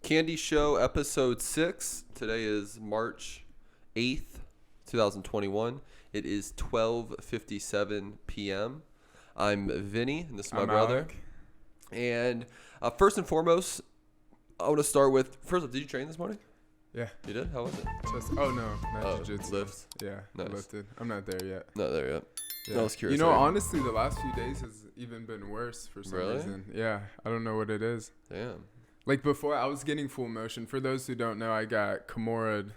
KandiShow episode 6. Today is March 8th, 2021. It is 12:57 p.m. I'm Vinny, and this is my brother. Alec. And first and foremost, I want to start with, first off, did you train this morning? Yeah. You did? How was it? Not jiu-jitsu. Lifts. Yeah, Nice. lifted. I'm not there yet. Not there yet. Yeah. I was curious. You know, honestly, the last few days has even been worse for some Really? reason. Yeah, I don't know what it is. Damn. Like before, I was getting full motion. For those who don't know, I got Kimura'd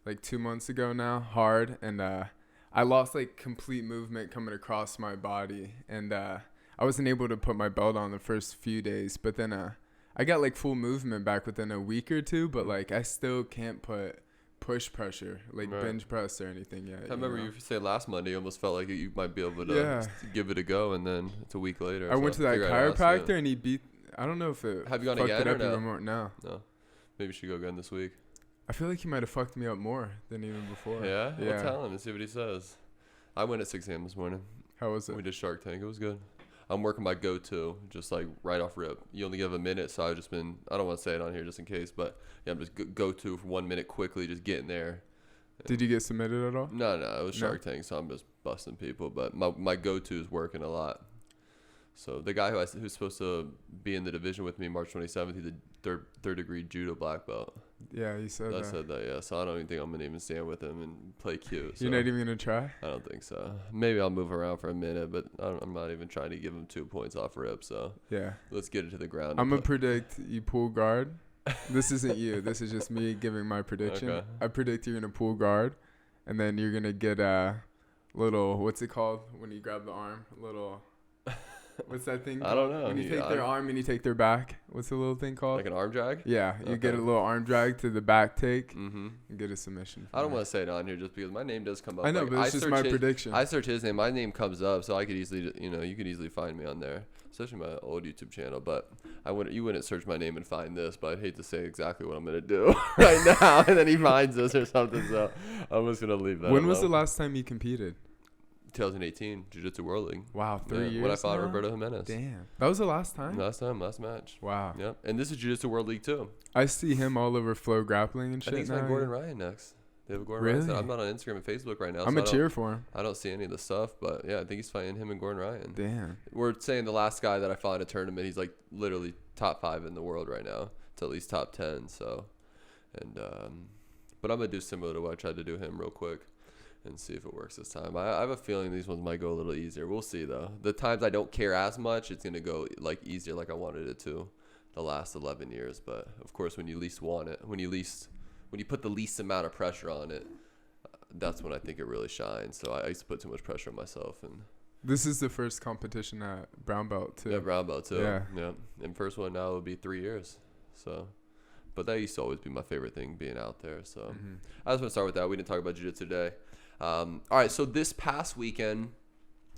like 2 months ago now, hard, and I lost like complete movement coming across my body, and I wasn't able to put my belt on the first few days, but then I got like full movement back within a week or two, but like I still can't put push pressure, like Right. bench press or anything yet. I remember you saying last Monday you almost felt like you might be able to Yeah. give it a go, and then it's a week later. I went so to that figured I'd ask you. chiropractor and he beat. I don't know if it Have you gone fucked again it or up no? even more. No, No. Maybe you should go again this week. I feel like he might have fucked me up more than even before. Yeah? Yeah. Well, tell him and see what he says. I went at 6 a.m. this morning. How was it? We did Shark Tank. It was good. I'm working my go-to, just like right off rip. You only give a minute, so I've just been, I don't want to say it on here just in case, but yeah, I'm just go-to for 1 minute quickly, just getting there. Did you get submitted at all? No, it was No? Shark Tank, so I'm just busting people, but my go-to is working a lot. So the guy who's supposed to be in the division with me March 27th, he's a third degree judo black belt. Yeah, he said I that. said that, yeah. So I don't even think I'm gonna even stand with him and play cute. So You're not even gonna try? I don't think so. Maybe I'll move around for a minute, but I'm not even trying to give him 2 points off rip. So Yeah. let's get it to the ground. I'm gonna predict you pull guard. This isn't you. This is just me giving my prediction. Okay. I predict you're gonna pull guard, and then you're gonna get a little. What's it called when you grab the arm? A little. What's that thing called? I don't know. When you take their arm and you take their back. What's the little thing called? like an arm drag. Yeah, you get a Okay. little arm drag to the back take Mm-hmm. and get a submission. I don't want to say it on here just because my name does come up. I know, Like, but it's just my prediction. I search his name, my name comes up, so I could easily, you could easily find me on there, especially my old YouTube channel. But you wouldn't search my name and find this, but I'd hate to say exactly what I'm gonna do right now, and then he finds us or something. So I'm just gonna leave that. When was the alone. last time you competed? 2018 Jiu-Jitsu World League. Wow, 3 years when I fought now? Roberto Jimenez. Damn, that was the last time. Last match. Wow. Yep. And this is Jiu-Jitsu World League too. I see him all over Flow Grappling and I shit think he's now. fighting Gordon Ryan next. They have Gordon Really? Ryan. I'm not on Instagram and Facebook right now. I'm so a cheer for him. I don't see any of the stuff, but yeah, I think he's fighting him and Gordon Ryan. Damn. We're saying the last guy that I fought in a tournament, he's like literally top 5 in the world right now, to at least top 10. So, and but I'm gonna do similar to what I tried to do him real quick, and see if it works this time. I have a feeling these ones might go a little easier. We'll see though. The times I don't care as much, it's gonna go like easier, like I wanted it to, the last 11 years. But of course, when you least want it, when you put the least amount of pressure on it, that's when I think it really shines. So I used to put too much pressure on myself, and This is the first competition at Brown Belt too. yeah, brown belt too. Yeah. And first one now will be 3 years. So, but that used to always be my favorite thing, being out there. So Mhm. I just want to start with that. We didn't talk about jiu-jitsu today. All right, so this past weekend,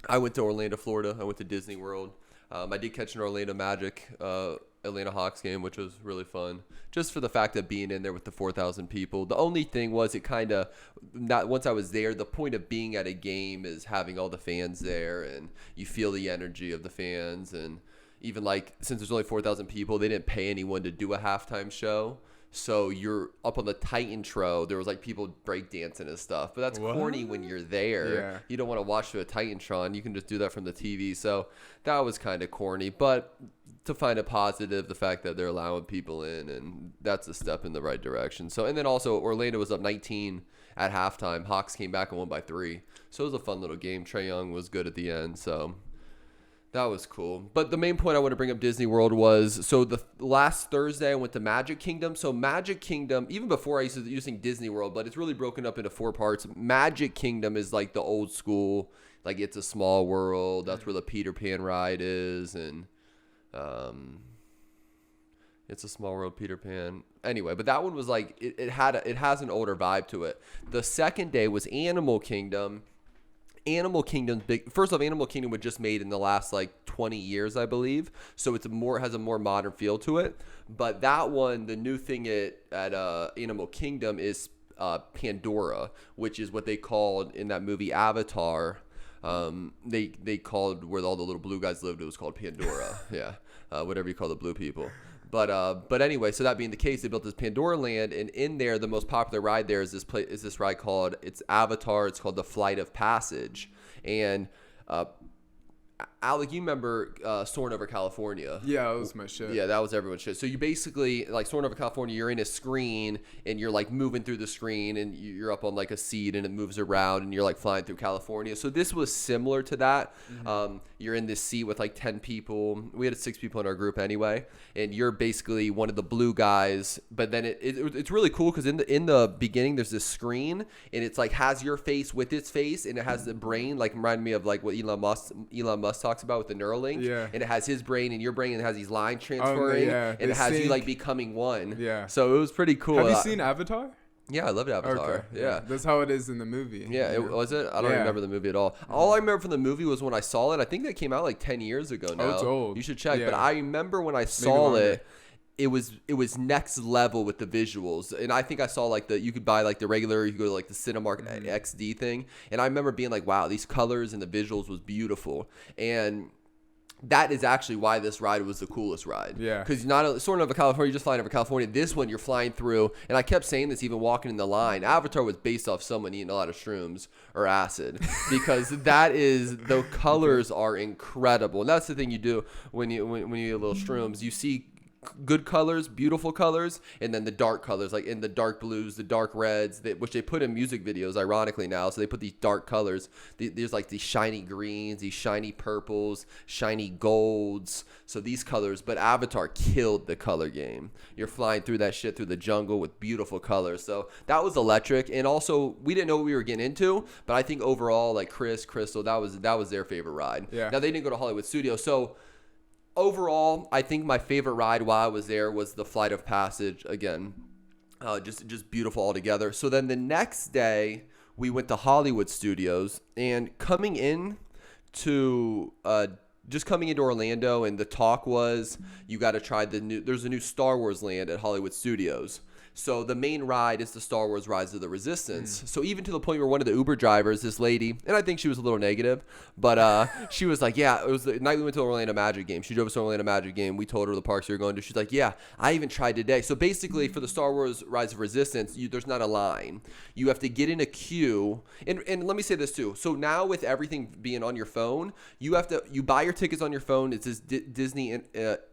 I went to Orlando, Florida. I went to Disney World. I did catch an Orlando Magic Atlanta Hawks game, which was really fun, just for the fact of being in there with the 4,000 people. The only thing was it kind of, not once I was there, the point of being at a game is having all the fans there, and you feel the energy of the fans. And even like, since there's only 4,000 people, they didn't pay anyone to do a halftime show. So you're up on the Titantron. There was like people breakdancing and stuff, but that's What? corny when you're there. Yeah. You don't want to watch the Titantron. You can just do that from the TV. So that was kind of corny, but to find a positive, the fact that they're allowing people in, and that's a step in the right direction. So, and then also Orlando was up 19 at halftime. Hawks came back and won by 3. So it was a fun little game. Trae Young was good at the end. So that was cool. But the main point I want to bring up Disney World was, so the last Thursday I went to Magic Kingdom. So Magic Kingdom, even before I used to using Disney World, but it's really broken up into 4 parts. Magic Kingdom is like the old school, like It's a Small World. That's where the Peter Pan ride is, and It's a Small World, Peter Pan. Anyway, but that one was like, it has an older vibe to it. The second day was Animal Kingdom. Animal Kingdom's big. First off, Animal Kingdom was just made in the last like 20 years, I believe. So has a more modern feel to it. But that one, the new thing at Animal Kingdom is Pandora, which is what they called in that movie Avatar. They called where all the little blue guys lived, it was called Pandora. Yeah, whatever you call the blue people. But anyway, so that being the case, they built this Pandora Land, and in there, the most popular ride there is this ride called, it's Avatar. It's called the Flight of Passage, and Alec, you remember Soaring Over California? Yeah, that was my shit. Yeah, that was everyone's shit. So you basically, like, Soaring Over California, you're in a screen, and you're, like, moving through the screen, and you're up on, like, a seat, and it moves around, and you're, like, flying through California. So this was similar to that. Mm-hmm. You're in this seat with, like, 10 people. We had 6 people in our group anyway, and you're basically one of the blue guys. But then it's really cool because in the beginning, there's this screen, and it's, like, has your face with its face, and it has the brain, like, reminded me of, like, what Elon Musk talks about with the Neuralink, and it has his brain and your brain, and it has these lines transferring, and it has you like becoming one. Yeah. So it was pretty cool. Have you seen Avatar? Yeah, I loved Avatar. Okay. Yeah. That's how it is in the movie. Yeah, was it? I don't remember the movie at all. All I remember from the movie was when I saw it. I think that came out like 10 years ago now. Oh, it's old. You should check. But I remember when I saw it, it was next level with the visuals. And I think I saw like you could buy like the regular, you could go to like the Cinemark XD thing. And I remember being like, wow, these colors and the visuals was beautiful. And that is actually why this ride was the coolest ride. Yeah. Because not Soaring Over California, you're just flying over California. This one, you're flying through. And I kept saying this even walking in the line. Avatar was based off someone eating a lot of shrooms or acid. Because the colors are incredible. And that's the thing you do when you eat a little shrooms. You see good colors, beautiful colors, and then the dark colors, like in the dark blues, the dark reds, which they put in music videos ironically now. So they put these dark colors. There's like these shiny greens, these shiny purples, shiny golds. So these colors, but Avatar killed the color game. You're flying through that shit through the jungle with beautiful colors. So that was electric. And also we didn't know what we were getting into, but I think overall, like Crystal, that was their favorite ride. Yeah. Now they didn't go to Hollywood Studios, so overall, I think my favorite ride while I was there was the Flight of Passage. Again, just beautiful altogether. So then the next day, we went to Hollywood Studios, and coming into Orlando, and the talk was you got to try there's a new Star Wars land at Hollywood Studios. So the main ride is the Star Wars Rise of the Resistance. So even to the point where one of the Uber drivers, this lady, and I think she was a little negative, but she was like, yeah, it was the night we went to the Orlando Magic game. She drove us to the Orlando Magic game. We told her the parks we were going to. She's like, yeah, I even tried today. So basically for the Star Wars Rise of Resistance, there's not a line. You have to get in a queue. And let me say this too. So now with everything being on your phone, you buy your tickets on your phone. It's this Disney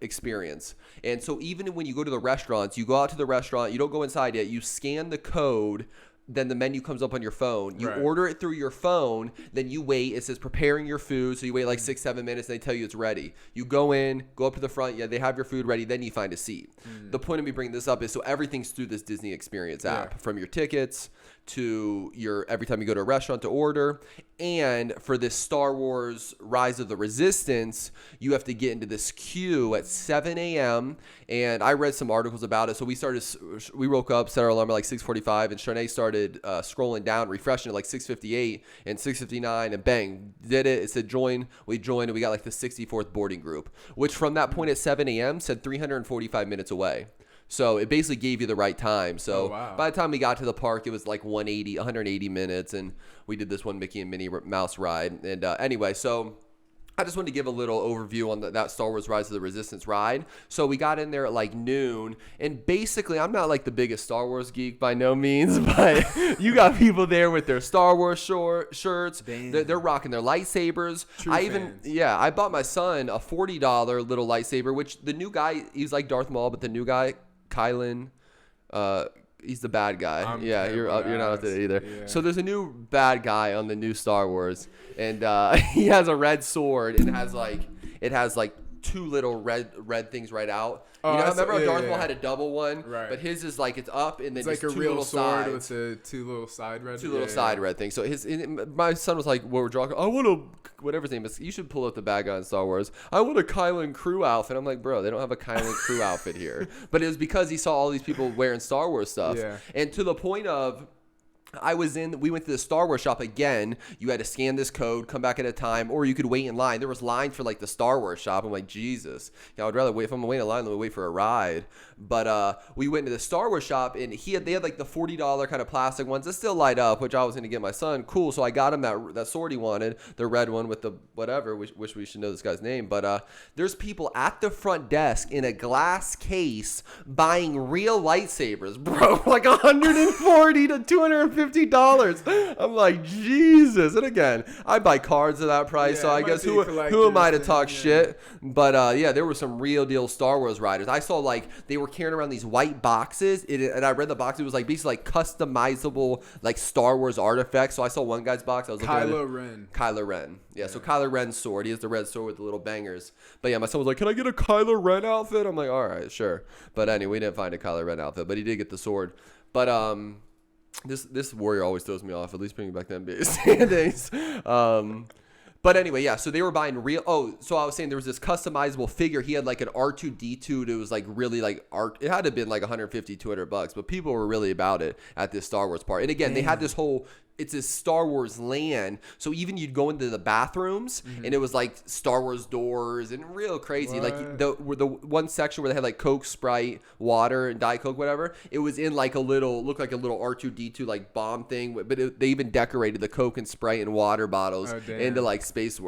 experience. And so even when you go to the restaurants, you go out to the restaurant, you don't go inside yet, you scan the code, then the menu comes up on your phone. You order it through your phone, then you wait. It says preparing your food, so you wait like 6-7 minutes, and they tell you it's ready. You go in, go up to the front, they have your food ready, then you find a seat. The point of me bringing this up is so everything's through this Disney Experience app, from your tickets to every time you go to a restaurant to order. And for this Star Wars Rise of the Resistance, you have to get into this queue at 7 a.m. And I read some articles about it. So we woke up, set our alarm at like 6:45, and Shanae started scrolling down, refreshing at like 6:58 and 6:59, and bang, did it. It said join. We joined, and we got like the 64th boarding group, which from that point at 7 a.m. said 345 minutes away. So it basically gave you the right time. So by the time we got to the park, it was like 180 minutes, and we did this one Mickey and Minnie Mouse ride. And anyway, so I just wanted to give a little overview on that Star Wars Rise of the Resistance ride. So we got in there at like noon, and basically I'm not like the biggest Star Wars geek by no means, but you got people there with their Star Wars shirts. They're rocking their lightsabers. I bought my son a $40 little lightsaber, which the new guy, he's like Darth Maul, but the new guy, Kylan, he's the bad guy. You're not with it either. Yeah. So there's a new bad guy on the new Star Wars, and he has a red sword, and it has like two little red things right out. Remember how Darth Maul had a double one? Right. But his is like it's up, and then it's like a real sword with the two little side red. Red things. So my son was like, "What we're drawing? I want to whatever his name is. You should pull up the bad guy in Star Wars. I want a Kylan crew outfit." I'm like, bro, they don't have a Kylan crew outfit here. But it was because he saw all these people wearing Star Wars stuff, and to the point of we went to the Star Wars shop again. You had to scan this code, come back at a time, or you could wait in line. There was lines for like the Star Wars shop. I'm like, Jesus. I would rather wait, if I'm waiting in line, than wait for a ride. But we went to the Star Wars shop, and they had like the $40 kind of plastic ones that still light up, which I was going to get my son. Cool. So I got him that sword he wanted, the red one with the whatever. Wish we should know this guy's name. But there's people at the front desk in a glass case buying real lightsabers, bro. Like $140 to $250. I'm like, Jesus. And again, I buy cards at that price, so I guess who am I to talk shit? But yeah, there were some real deal Star Wars riders. I saw like they were carrying around these white boxes, and I read the box. It was like basically like customizable like Star Wars artifacts. So I saw one guy's box. I was looking Kylo Ren. Yeah, so Kylo Ren's sword. He has the red sword with the little bangers. But yeah, my son was like, "Can I get a Kylo Ren outfit?" I'm like, "All right, sure." But anyway, we didn't find a Kylo Ren outfit, but he did get the sword. But This warrior always throws me off, at least bringing back the NBA standings. But anyway, yeah, so they were buying real. Oh, so I was saying there was this customizable figure. He had like an R2-D2. It was like really like art. It had to have been like $150, $200, but people were really about it at this Star Wars part. And again, they had this whole. It's a Star Wars land, so even you'd go into the bathrooms, and it was like Star Wars doors and real crazy. What? Like the one section where they had like Coke, Sprite, water, and Diet Coke, whatever. It was in like looked like a little R2-D2 like bomb thing, but they even decorated the Coke and Sprite and water bottles into like space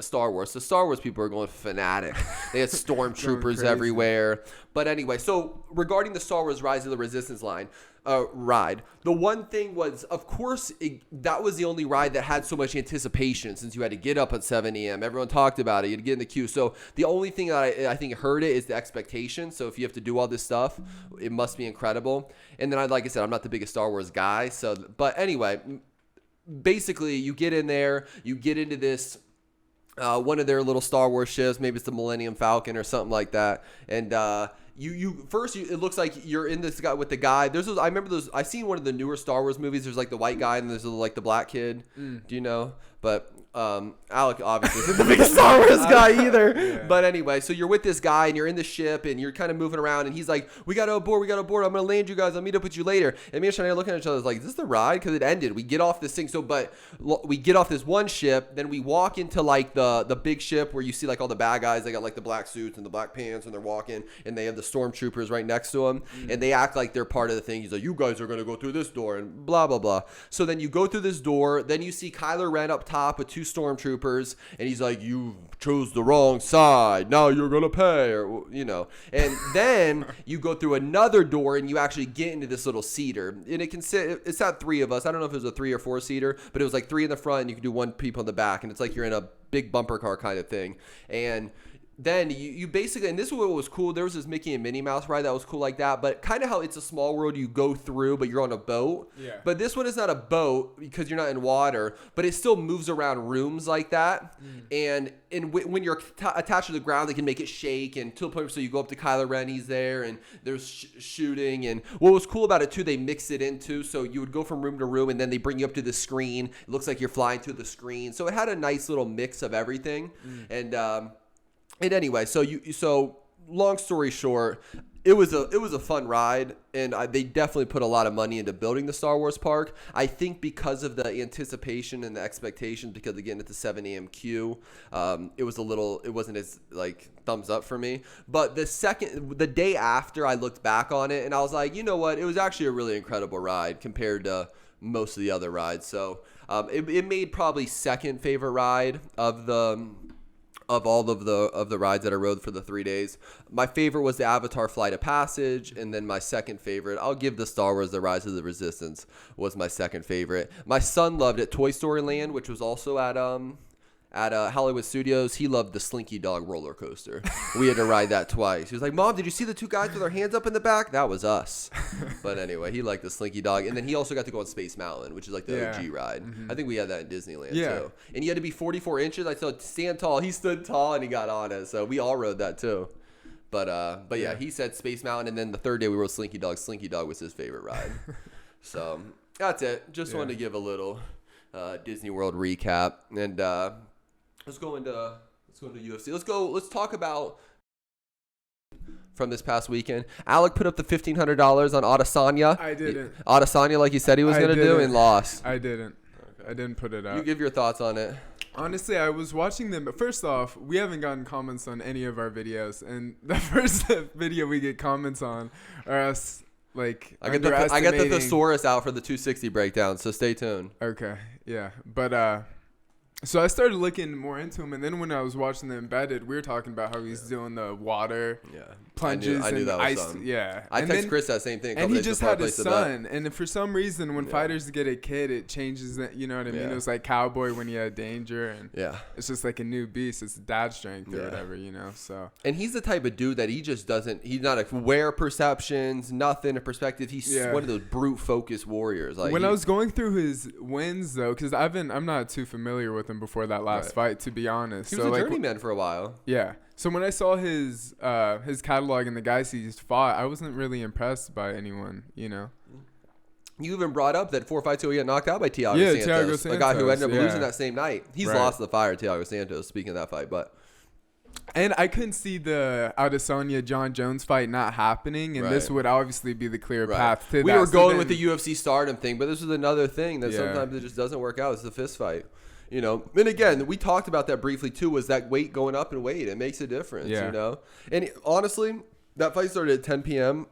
Star Wars. So Star Wars people are going fanatic. They had stormtroopers everywhere. But anyway, so regarding the Star Wars Rise of the Resistance ride, the one thing was, of course, that was the only ride that had so much anticipation, since you had to get up at 7 a.m. Everyone talked about it. You had to get in the queue. So the only thing that I think hurt it is the expectation. So if you have to do all this stuff, it must be incredible. And then, like I said, I'm not the biggest Star Wars guy. But anyway, basically, you get in there, you get into this. One of their little Star Wars ships, maybe it's the Millennium Falcon or something like that, and it looks like you're in this guy with the guy. I remember those. I seen one of the newer Star Wars movies. There's like the white guy and there's like the black kid. Do you know? But Alec obviously isn't the biggest Star Wars guy either. Yeah. But anyway, so you're with this guy and you're in the ship and you're kind of moving around and he's like, we got to aboard. I'm going to land you guys. I'll meet up with you later. And me and Shawn are looking at each other like, is this the ride? Because it ended. We get off this thing. But we get off this one ship. Then we walk into like the big ship where you see like all the bad guys. They got like the black suits and the black pants and they're walking and they have the stormtroopers right next to them. And they act like they're part of the thing. He's like, you guys are going to go through this door and blah, blah, blah. So then you go through this door. Then you see Kylo Ren up top with two stormtroopers. And he's like, you chose the wrong side. Now you're going to pay. Or, and then you go through another door and you actually get into this little seater. And it's not three of us. I don't know if it was a 3 or 4 seater, but it was like 3 in the front and you can do 1 people in the back. And it's like you're in a big bumper car kind of thing. And then you basically, and this is what was cool, there was this Mickey and Minnie Mouse ride that was cool like that, but kind of how It's a Small World, you go through, but you're on a boat. Yeah. But this one is not a boat because you're not in water, but it still moves around rooms like that. And when you're attached to the ground, they can make it shake, and to the point where so you go up to Kylo Ren, he's there, and there's shooting. And what was cool about it too, they mix it into, so you would go from room to room, and then they bring you up to the screen. It looks like you're flying to the screen, so it had a nice little mix of everything. And anyway, so long story short, it was a fun ride, and they definitely put a lot of money into building the Star Wars park. I think because of the anticipation and the expectations, because again at the 7 a.m. queue, it wasn't as like thumbs up for me. But the day after, I looked back on it and I was like, you know what? It was actually a really incredible ride compared to most of the other rides. So it made probably second favorite ride of all of the rides that I rode for the 3 days. My favorite was the Avatar Flight of Passage, and then my second favorite, I'll give the Star Wars The Rise of the Resistance, was my second favorite. My son loved it. Toy Story Land, which was also at Hollywood Studios, he loved the Slinky Dog roller coaster. We had to ride that twice. He was like, Mom, did you see the 2 guys with their hands up in the back? That was us. But anyway, he liked the Slinky Dog. And then he also got to go on Space Mountain, which is like the OG ride. I think we had that in Disneyland too. And you had to be 44 inches. I said, stand tall. He stood tall and he got on it. So we all rode that too. But yeah, he said Space Mountain. And then the third day we rode Slinky Dog. Slinky Dog was his favorite ride. So that's it. Just wanted to give a little Disney World recap. And Let's go into UFC. Let's talk about from this past weekend. Alec put up the $1,500 on Adesanya. I didn't. Adesanya, like he said he was going to do, and lost. I didn't. I didn't put it out. You give your thoughts on it. Honestly, I was watching them. But first off, we haven't gotten comments on any of our videos. And the first video we get comments on are us, like, I get the thesaurus out for the 260 breakdown, so stay tuned. Okay, yeah. But, so I started looking more into him. And then when I was watching the embedded, we were talking about how he's doing the water plunges I knew and that was ice. something. Yeah. I text Chris that same thing. And he just had a son. And for some reason, when fighters get a kid, it changes it. You know what I mean? It was like Cowboy when he had Danger. And it's just like a new beast. It's dad strength or whatever, you know? So. And he's the type of dude that he just doesn't, he's not aware of perceptions, nothing, a perspective. He's one of those brute focused warriors. Like when I was going through his wins, though, because I'm not too familiar with him before that last fight, to be honest. He was a journeyman for a while. Yeah. So when I saw his catalog and the guys he's fought, I wasn't really impressed by anyone, you know. You even brought up that 4 fights ago he got knocked out by Thiago Santos, Thiago Santos, a guy who ended up losing that same night. He's lost the fire, Thiago Santos, speaking of that fight, but. And I couldn't see the Adesanya-John Jones fight not happening, and this would obviously be the clear path to that. We were going with the UFC stardom thing, but this was another thing that sometimes it just doesn't work out. It's the fist fight. You know, and again, we talked about that briefly too, was that weight going up in weight. It makes a difference, you know. And honestly, that fight started at 10 p.m.,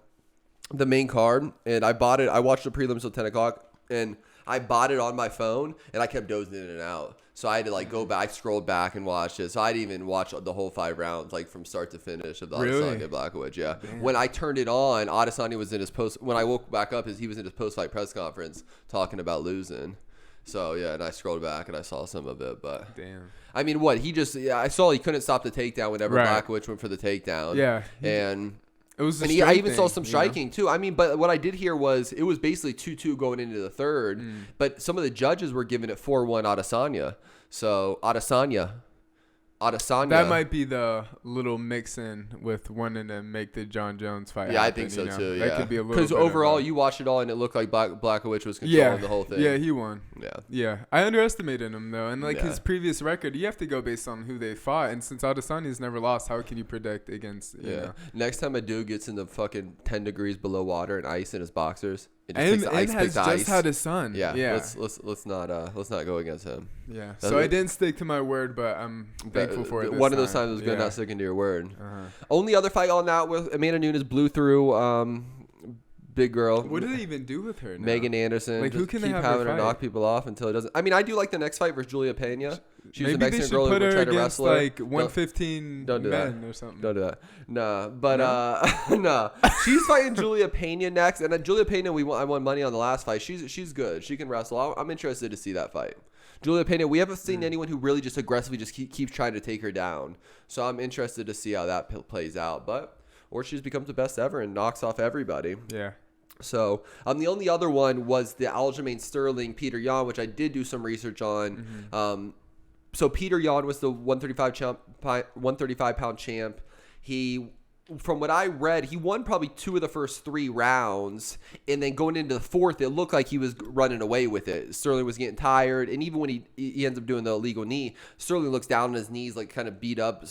the main card, and I bought it. I watched the prelims till 10 o'clock, and I bought it on my phone, and I kept dozing in and out. So I had to like go back, scrolled back and watch it. So I didn't even watch the whole 5 rounds, like from start to finish of the Adesanya Blachowicz. Yeah. Damn. When I turned it on, Adesanya was in his post. When I woke back up, he was in his post-fight press conference talking about losing. So, yeah, and I scrolled back and I saw some of it, but damn. I mean, I saw he couldn't stop the takedown whenever Blachowicz went for the takedown. Yeah. And it was I even saw some striking too. I mean, but what I did hear was it was basically 2-2 going into the third, but some of the judges were giving it 4-1 Adesanya. So, Adesanya. That might be the little mix-in with wanting to make the John Jones fight happen, I think so too. That could be a little. Because overall, you watched it all, and it looked like Blachowicz was controlling the whole thing. Yeah, he won. Yeah. I underestimated him though, and like his previous record, you have to go based on who they fought. And since Adesanya's never lost, how can you predict against? You know? Next time a dude gets in the fucking 10 degrees below water and ice in his boxers. And has just had a son. Yeah. Let's not go against him. Yeah. So I didn't stick to my word, but I'm thankful for it. One of those times was good not sticking to your word. Only other fight on that with Amanda Nunes blew through big girl. What do they even do with her now? Megan Anderson. Like, who can keep they have having her her knock people off until it doesn't. I mean, I do like the next fight versus Julia Pena. She was Maybe a Mexican girl who would try to wrestle her. Like 115 don't do men that. Or something. Don't do that. Nah, but nah. She's fighting Julia Pena next, and Julia Pena, I won money on the last fight. She's good. She can wrestle. I'm interested to see that fight. Julia Pena, we haven't seen anyone who really just aggressively just keeps trying to take her down. So I'm interested to see how that plays out. Or she just becomes the best ever and knocks off everybody. Yeah. So the only other one was the Aljamain Sterling Peter Yan, which I did do some research on. So Peter Yan was the 135 pound champ. He, from what I read, he won probably 2 of the first 3 rounds, and then going into the 4th, it looked like he was running away with it. Sterling was getting tired, and even when he ends up doing the illegal knee, Sterling looks down on his knees, like kind of beat up.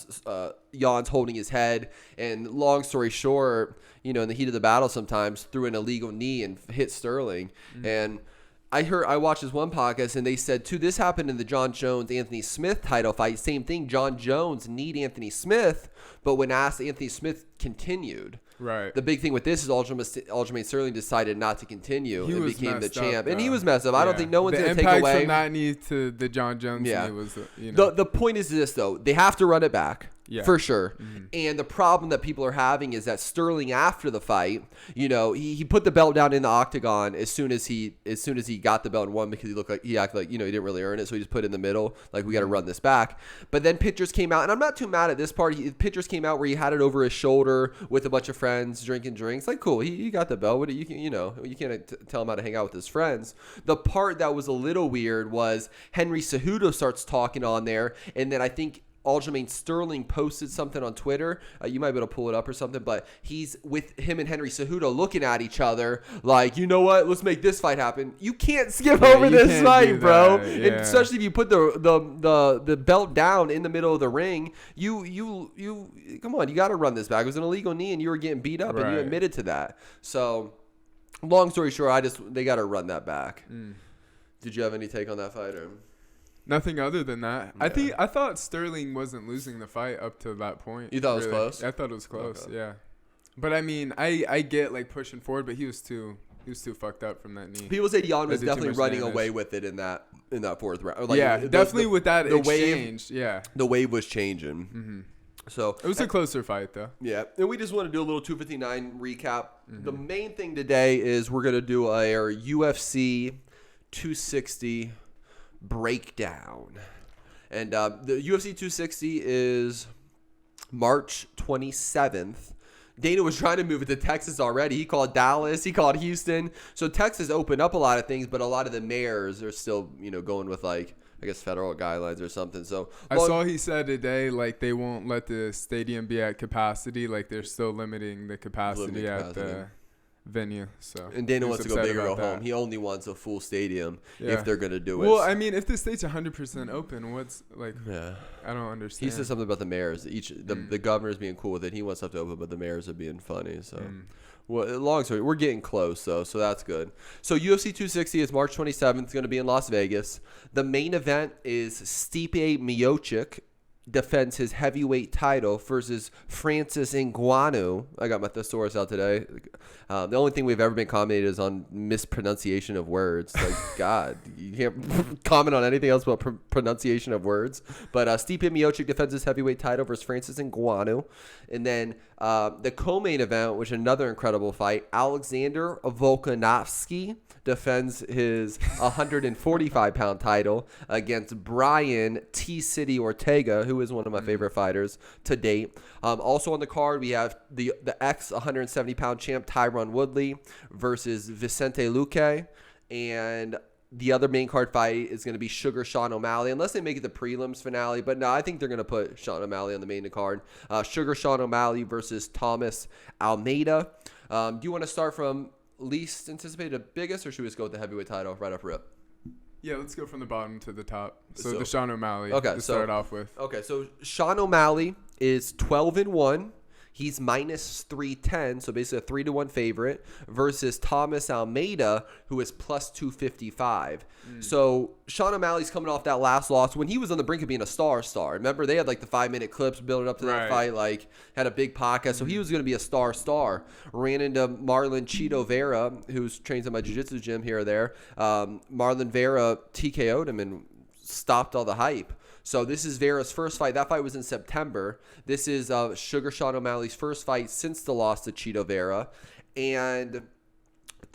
Jan's holding his head, and long story short, in the heat of the battle, sometimes threw an illegal knee and hit Sterling, and. I watched this one podcast and they said too, this happened in the John Jones Anthony Smith title fight. Same thing. John Jones kneed Anthony Smith, but when asked, Anthony Smith continued. Right. The big thing with this is Aljamain Sterling decided not to continue and became the champ, and he was messed up. I don't think no one's gonna take away. The impact from that knee to the John Jones knee was. The point is this though, they have to run it back. Yeah. For sure. And the problem that people are having is that Sterling, after the fight, he put the belt down in the octagon as soon as he got the belt and won, because he looked like he acted like he didn't really earn it, so he just put it in the middle, like we got to run this back. But then pictures came out, and I'm not too mad at this part. Pictures came out where he had it over his shoulder with a bunch of friends drinking drinks. Like, cool, he got the belt. You can't tell him how to hang out with his friends. The part that was a little weird was Henry Cejudo starts talking on there, and then I think Aljamain Sterling posted something on Twitter. You might be able to pull it up or something, but he's with him and Henry Cejudo looking at each other like, you know what? Let's make this fight happen. You can't skip over this fight, bro. Yeah. And especially if you put the belt down in the middle of the ring, you come on, you got to run this back. It was an illegal knee, and you were getting beat up, and you admitted to that. So, long story short, they got to run that back. Did you have any take on that fight? Or? Nothing other than that. Yeah. I thought Sterling wasn't losing the fight up to that point. You thought it was close? I thought it was close. Okay. Yeah. But I mean, I get like pushing forward, but he was too fucked up from that knee. People say Jan was definitely running away with it in that fourth round. Like, yeah, definitely with that exchange. The wave was changing. Mm-hmm. So it was a closer fight, though. Yeah, and we just want to do a little 259 recap. The main thing today is we're gonna do our UFC 260 breakdown, and the UFC 260 is March 27th. Dana was trying to move it to Texas already. He called Dallas, he called Houston. So Texas opened up a lot of things, but a lot of the mayors are still, going with like, I guess, federal guidelines or something. So I saw he said today, like, they won't let the stadium be at capacity. Like, they're still limiting the capacity at the venue. So and Dana wants to go big or go home. He only wants a full stadium if they're gonna do it. Well, I mean, if the state's 100% open, what's like? Yeah, I don't understand. He said something about the mayors. The governor's being cool with it. He wants stuff to open, but the mayors are being funny. So, well, long story, we're getting close though, so that's good. So UFC 260 is March 27th. It's gonna be in Las Vegas. The main event is Stipe Miocic defends his heavyweight title versus Francis Ngannou. I got my thesaurus out today. The only thing we've ever been commented is on mispronunciation of words. Like, God, you can't comment on anything else but pronunciation of words. But Stipe Miocic defends his heavyweight title versus Francis Ngannou. And then the co-main event, which is another incredible fight, Alexander Volkanovski defends his 145-pound title against Brian T-City Ortega, who is one of my favorite fighters to date. Also on the card, we have the ex-170-pound champ Tyron Woodley versus Vicente Luque. And the other main card fight is going to be Shawn O'Malley, unless they make it the prelims finale. But no, I think they're going to put Shawn O'Malley on the main card. Shawn O'Malley versus Thomas Almeida. Do you want to start from least anticipated to biggest, or should we just go with the heavyweight title right up rip? Yeah, let's go from the bottom to the top. So the Shawn O'Malley to start off with. Okay, so Shawn O'Malley is 12-1. He's minus 310, so basically a 3-1 favorite, versus Thomas Almeida, who is plus 255. So Shawn O'Malley's coming off that last loss when he was on the brink of being a star. Remember, they had like the 5-minute clips building up to that fight, like had a big podcast. So he was going to be a star. Ran into Marlon Chito Vera, who's trains at my jiu-jitsu gym here or there. Marlon Vera TKO'd him and stopped all the hype. So this is Vera's first fight. That fight was in September. This is Shawn O'Malley's first fight since the loss to Chito Vera. And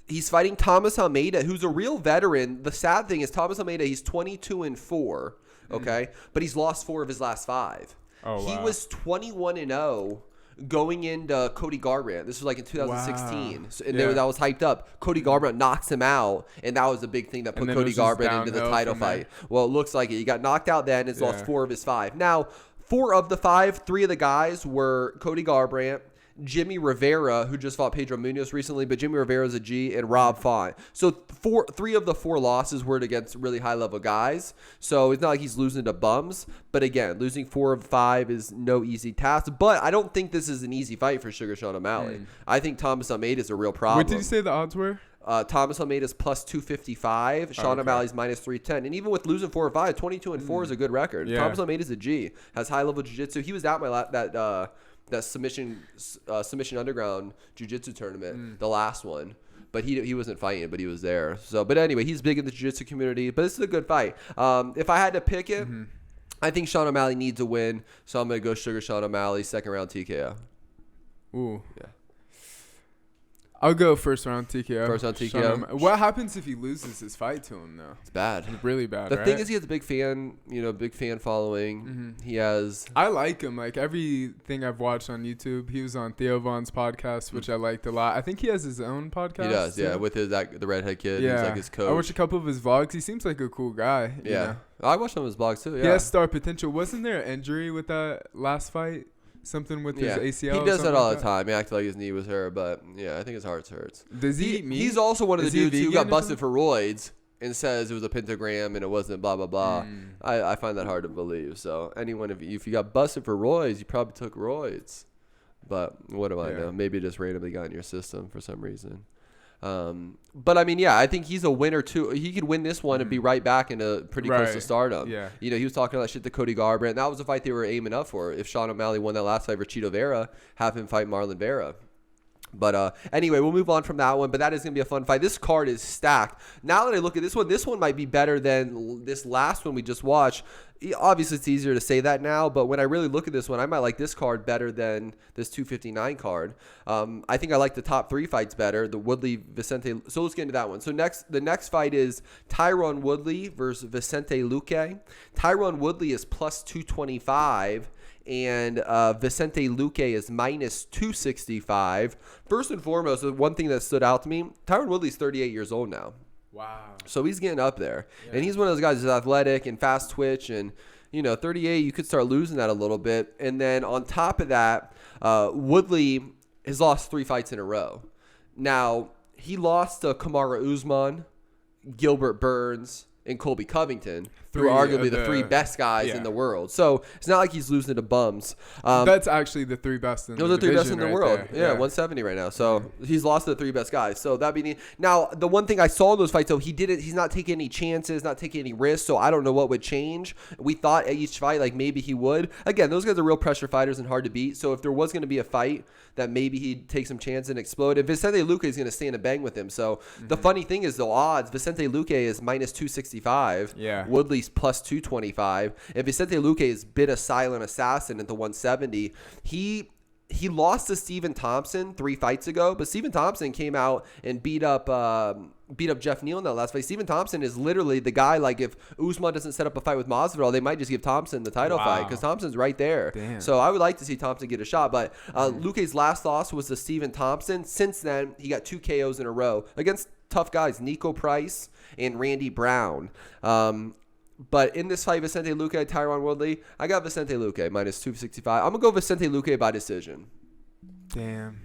he's fighting Thomas Almeida, who's a real veteran. The sad thing is Thomas Almeida, he's 22-4, okay? But he's lost 4 of his last 5. Oh, wow. He was 21-0 going into Cody Garbrandt. This was like in 2016. Wow. So, and that was hyped up. Cody Garbrandt knocks him out, and that was the big thing that put Cody Garbrandt into the title fight. Well, it looks like it. He got knocked out then. He's lost 4 of his 5. Now, 4 of the 5, 3 of the guys were Cody Garbrandt, Jimmy Rivera, who just fought Pedro Munoz recently, but Jimmy Rivera's a G, and Rob Font. So 3 of the 4 losses were against really high-level guys. So it's not like he's losing to bums. But again, losing 4 of 5 is no easy task. But I don't think this is an easy fight for Shawn O'Malley. I think Thomas Almeida is a real problem. What did you say the odds were? Thomas Almeida's plus 255. Shawn O'Malley's minus 310. And even with losing 4 or 5, 22-4 is a good record. Yeah. Thomas Almeida's a G. Has high-level jiu-jitsu. He was at my that submission underground jiu-jitsu tournament, the last one. But he wasn't fighting, but he was there. So, but anyway, he's big in the jiu-jitsu community. But this is a good fight. If I had to pick it, I think Shawn O'Malley needs a win. So I'm going to go Shawn O'Malley, second round TKO. Ooh. Yeah. I'll go first round TKO. First round TKO. What happens if he loses his fight to him though? It's bad. Really bad. The right? thing is, he has a big fan following. Mm-hmm. He has. I like him. Like everything I've watched on YouTube, he was on Theo Von's podcast, which I liked a lot. I think he has his own podcast. He does, too. yeah, with the redhead kid. Yeah, He's like his coach. I watched a couple of his vlogs. He seems like a cool guy. Yeah, you know? I watched some of his blogs too. Yeah, He has star potential. Wasn't there an injury with that last fight? Something with his ACL. He does that all the time. He acted like his knee was hurt, but yeah, I think his heart hurts. Does he eat meat? He's also one of the dudes who got busted for for roids and says it was a pentagram and it wasn't blah blah blah. I find that hard to believe. So anyone, if you got busted for roids, you probably took roids. But what do I know? Maybe it just randomly got in your system for some reason. But I mean, yeah, I think he's a winner too. He could win this one and be right back into pretty close to stardom. Yeah. You know, he was talking all that shit to Cody Garbrandt. That was a fight they were aiming up for. If Sean O'Malley won that last fight for Chito Vera, have him fight Marlon Vera. But anyway, we'll move on from that one. But that is going to be a fun fight. This card is stacked. Now that I look at this one might be better than this last one we just watched. Obviously, it's easier to say that now. But when I really look at this one, I might like this card better than this 259 card. I think I like the top 3 fights better. The Woodley, Vicente. So let's get into that one. So the next fight is Tyron Woodley versus Vicente Luque. Tyron Woodley is plus 225. And Vicente Luque is minus 265. First and foremost, the one thing that stood out to me, Tyron Woodley's 38 years old now. Wow. So he's getting up there. Yeah. And he's one of those guys who's athletic and fast twitch. And, 38, you could start losing that a little bit. And then on top of that, Woodley has lost 3 fights in a row. Now, he lost to Kamaru Usman, Gilbert Burns, and Colby Covington, who are arguably the 3 best guys in the world. So it's not like he's losing to bums. That's actually the 3 best in the division. Those are the 3 best in the world. There. Yeah, 170 right now. So he's lost to the 3 best guys. So that'd be now the one thing I saw in those fights though, he's not taking any chances, not taking any risks. So I don't know what would change. We thought at each fight like maybe he would. Again, those guys are real pressure fighters and hard to beat. So if there was going to be a fight that maybe he'd take some chance and explode, and Vicente Luque is going to stand and bang with him. So the funny thing is the odds, Vicente Luque is minus 265. Yeah. Woodley's plus 225. And Vicente Luque has been a silent assassin at the 170. He lost to Stephen Thompson 3 fights ago, but Stephen Thompson came out and beat up Jeff Neal in that last fight. Stephen Thompson is literally the guy, like if Usman doesn't set up a fight with Masvidal, they might just give Thompson the title fight because Thompson's right there. Damn. So I would like to see Thompson get a shot. But Luque's last loss was to Stephen Thompson. Since then, he got 2 KOs in a row against tough guys, Nico Price and Randy Brown. But in this fight, Vicente Luque, Tyron Woodley, I got Vicente Luque minus 265. I'm going to go Vicente Luque by decision. Damn.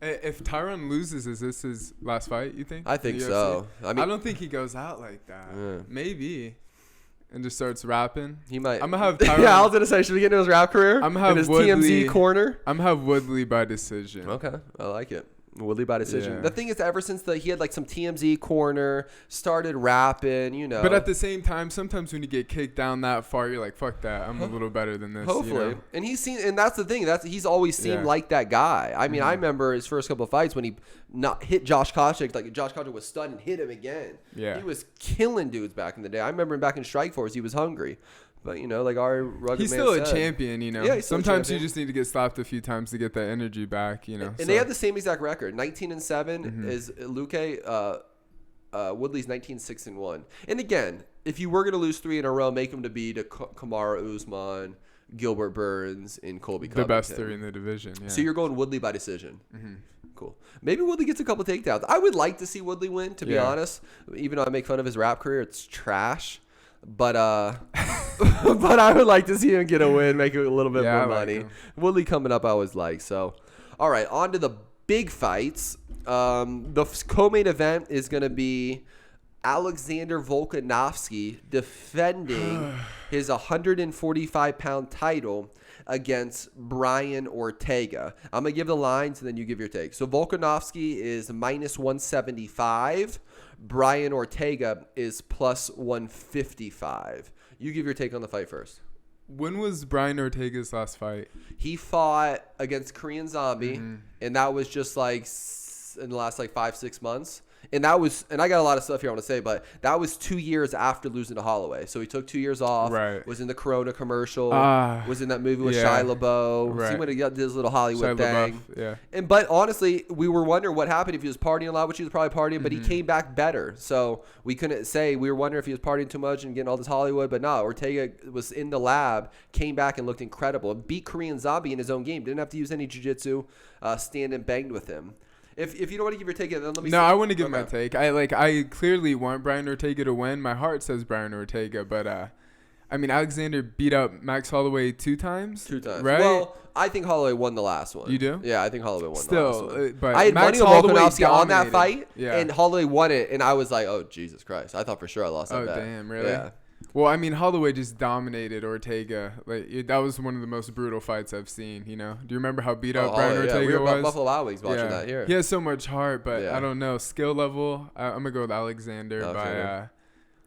If Tyron loses, is this his last fight, you think? I think so. I don't think he goes out like that. Yeah. Maybe. And just starts rapping. He might. I'm going to have Tyron. Yeah, I was going to say, should we get into his rap career? I'm going to have his Woodley, TMZ corner? I'm going to have Woodley by decision. Okay. I like it. Woodley by decision. Yeah. The thing is, ever since he had like some TMZ corner, started rapping, But at the same time, sometimes when you get kicked down that far, you're like, fuck that. I'm a little better than this. Hopefully. And and that's the thing. He's always seemed like that guy. I mean, I remember his first couple of fights when he hit Josh Koscheck, like Josh Koscheck was stunned and hit him again. Yeah. He was killing dudes back in the day. I remember him back in Strikeforce. He was hungry. But, like our rugged he's man still said, a champion, Yeah, sometimes you just need to get slapped a few times to get that energy back, And they have the same exact record. 19-7 is Luque. Woodley's 19-6-1. And again, if you were going to lose 3 in a row, make them to be to Kamaru Usman, Gilbert Burns, and Colby Covington. The best 3 in the division, yeah. So you're going Woodley by decision. Cool. Maybe Woodley gets a couple takedowns. I would like to see Woodley win, to be honest. Even though I make fun of his rap career, it's trash. But but I would like to see him get a win, make a little bit more money. Woodley coming up, I always like. So, all right, on to the big fights. The co-main event is going to be Alexander Volkanovski defending his 145-pound title against Brian Ortega. I'm going to give the lines and then you give your take. So Volkanovski is minus 175. Brian Ortega is plus 155. You give your take on the fight first. When was Brian Ortega's last fight? He fought against Korean Zombie, and that was just like in the last 5-6 months. And I got a lot of stuff here I want to say, but that was 2 years after losing to Holloway. So he took 2 years off. Right. Was in the Corona commercial. Was in that movie with Shia LaBeouf. Right. He went and did his little Hollywood thing. Yeah. But honestly, we were wondering what happened if he was partying a lot, which he was probably partying, but he came back better. So we couldn't say. We were wondering if he was partying too much and getting all this Hollywood, but no. Ortega was in the lab, came back and looked incredible, and beat Korean Zombie in his own game. Didn't have to use any jiu-jitsu, stand and banged with him. If you don't want to give your take, then let me. No, I want to give my take. I clearly want Brian Ortega to win. My heart says Brian Ortega, but I mean Alexander beat up Max Holloway 2 times. 2 times, right? Well, I think Holloway won the last one. You do? Yeah, I think Holloway won the last one. But I had Max money on Holloway Volkanovski on that fight, yeah. and Holloway won it, and I was like, oh Jesus Christ! I thought for sure I lost that bet. Oh damn, really? Yeah. Well, I mean, Holloway just dominated Ortega. That was one of the most brutal fights I've seen. Do you remember how beat up Brian Ortega we were was? Buffalo Wild Wings watching that here. He has so much heart, but I don't know skill level. I'm gonna go with Alexander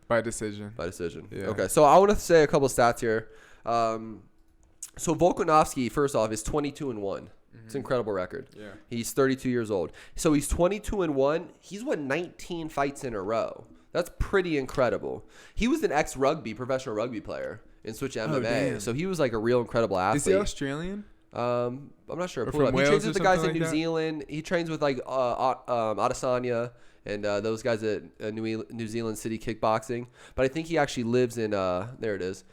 by decision. By decision. Yeah. Okay, so I want to say a couple stats here. So Volkanovski, first off, is 22-1. It's an incredible record. Yeah. He's 32 years old. So he's 22-1. He's won 19 fights in a row. That's pretty incredible. He was an professional rugby player in Switch MMA. So he was like a real incredible athlete. Is he Australian? I'm not sure. Or Pull it up. from He Wales trains or with the guys in something New like that? Zealand. He trains with like Adesanya and those guys at New Zealand City Kickboxing. But I think he actually lives in there it is.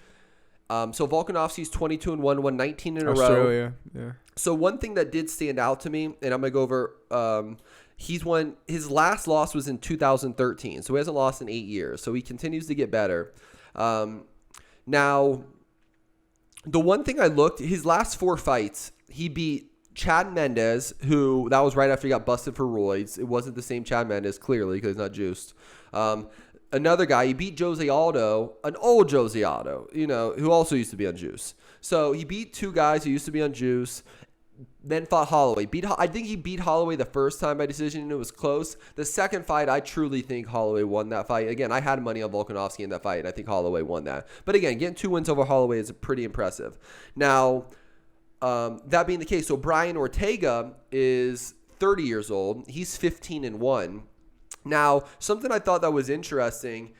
So Volkanovski's 22-1, won 19 in a row. Australia, yeah. So one thing that did stand out to me, and I'm gonna go over. He's won. His last loss was in 2013, so he hasn't lost in 8 years. So he continues to get better. Now, the one thing I looked, his last 4 fights, he beat Chad Mendes, who that was right after he got busted for roids. It wasn't the same Chad Mendes, clearly, because he's not juiced. Another guy, he beat Jose Aldo, an old Jose Aldo, who also used to be on juice. So he beat 2 guys who used to be on juice, then fought Holloway. I think he beat Holloway the first time by decision, and it was close. The second fight, I truly think Holloway won that fight. Again, I had money on Volkanovski in that fight, and I think Holloway won that. But again, getting 2 wins over Holloway is pretty impressive. Now, that being the case, so Brian Ortega is 30 years old. He's 15-1. Now, something I thought that was interesting,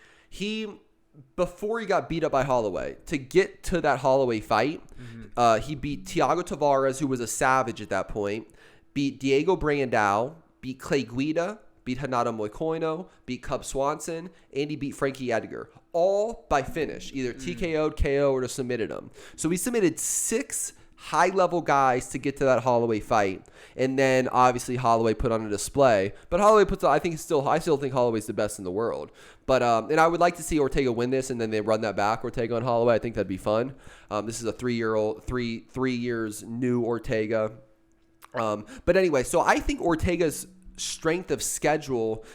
before he got beat up by Holloway, to get to that Holloway fight, he beat Thiago Tavares, who was a savage at that point, beat Diego Brandao, beat Clay Guida, beat Hanato Moicano, beat Cub Swanson, and he beat Frankie Edgar, all by finish, either TKO'd, KO, or submitted him. So he submitted 6 high-level guys to get to that Holloway fight, and then obviously Holloway put on a display. But Holloway I still think Holloway's the best in the world. But and I would like to see Ortega win this, and then they run that back, Ortega and Holloway. I think that'd be fun. This is a 3 years new Ortega. But anyway, so I think Ortega's strength of schedule,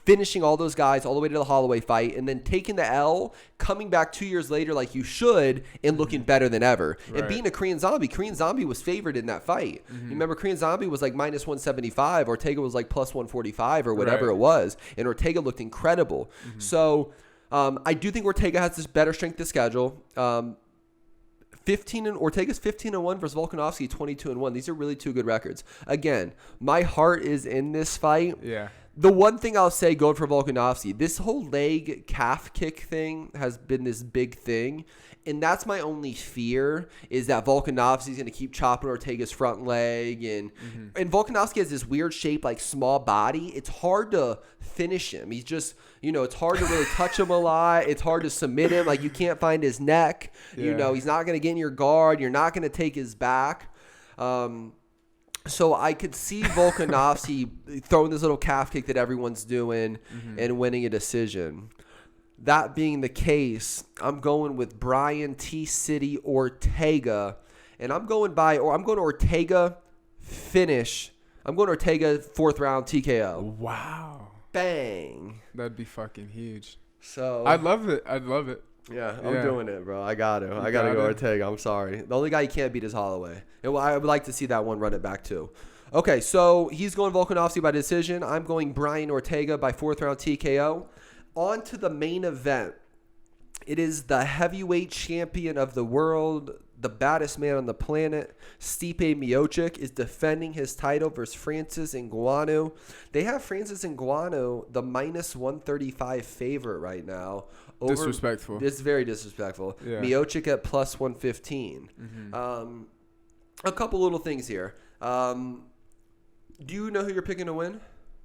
finishing all those guys all the way to the Holloway fight, and then taking the L, coming back 2 years later like you should, and looking better than ever. Right. And being a Korean Zombie. Korean Zombie was favored in that fight. You remember Korean Zombie was like minus 175. Ortega was like plus 145 or whatever it was. And Ortega looked incredible. So I do think Ortega has this better strength of schedule. Ortega's 15-1 versus Volkanovski 22-1. These are really 2 good records. Again, my heart is in this fight. Yeah. The one thing I'll say going for Volkanovski, this whole leg calf kick thing has been this big thing. And that's my only fear, is that Volkanovski's going to keep chopping Ortega's front leg. And Volkanovski has this weird shape, like small body. It's hard to finish him. He's just, it's hard to really touch him a lot. It's hard to submit him. Like, you can't find his neck. Yeah. He's not going to get in your guard. You're not going to take his back. So I could see Volkanovski throwing this little calf kick that everyone's doing and winning a decision. That being the case, I'm going with Brian T. City Ortega, and I'm going Ortega finish. I'm going Ortega 4th round TKO. Wow. Bang. That'd be fucking huge. So I'd love it. Yeah, I'm doing it, bro. I got to go Ortega. I'm sorry. The only guy you can't beat is Holloway. And I would like to see that one run it back too. Okay, so he's going Volkanovski by decision. I'm going Brian Ortega by 4th round TKO. On to the main event. It is the heavyweight champion of the world, the baddest man on the planet, Stipe Miocic, is defending his title versus Francis Ngannou. They have Francis Ngannou, the minus 135 favorite right now. Disrespectful. It's very disrespectful. Yeah. Miocic at plus 115. Mm-hmm. A couple little things here. Do you know who you're picking to win?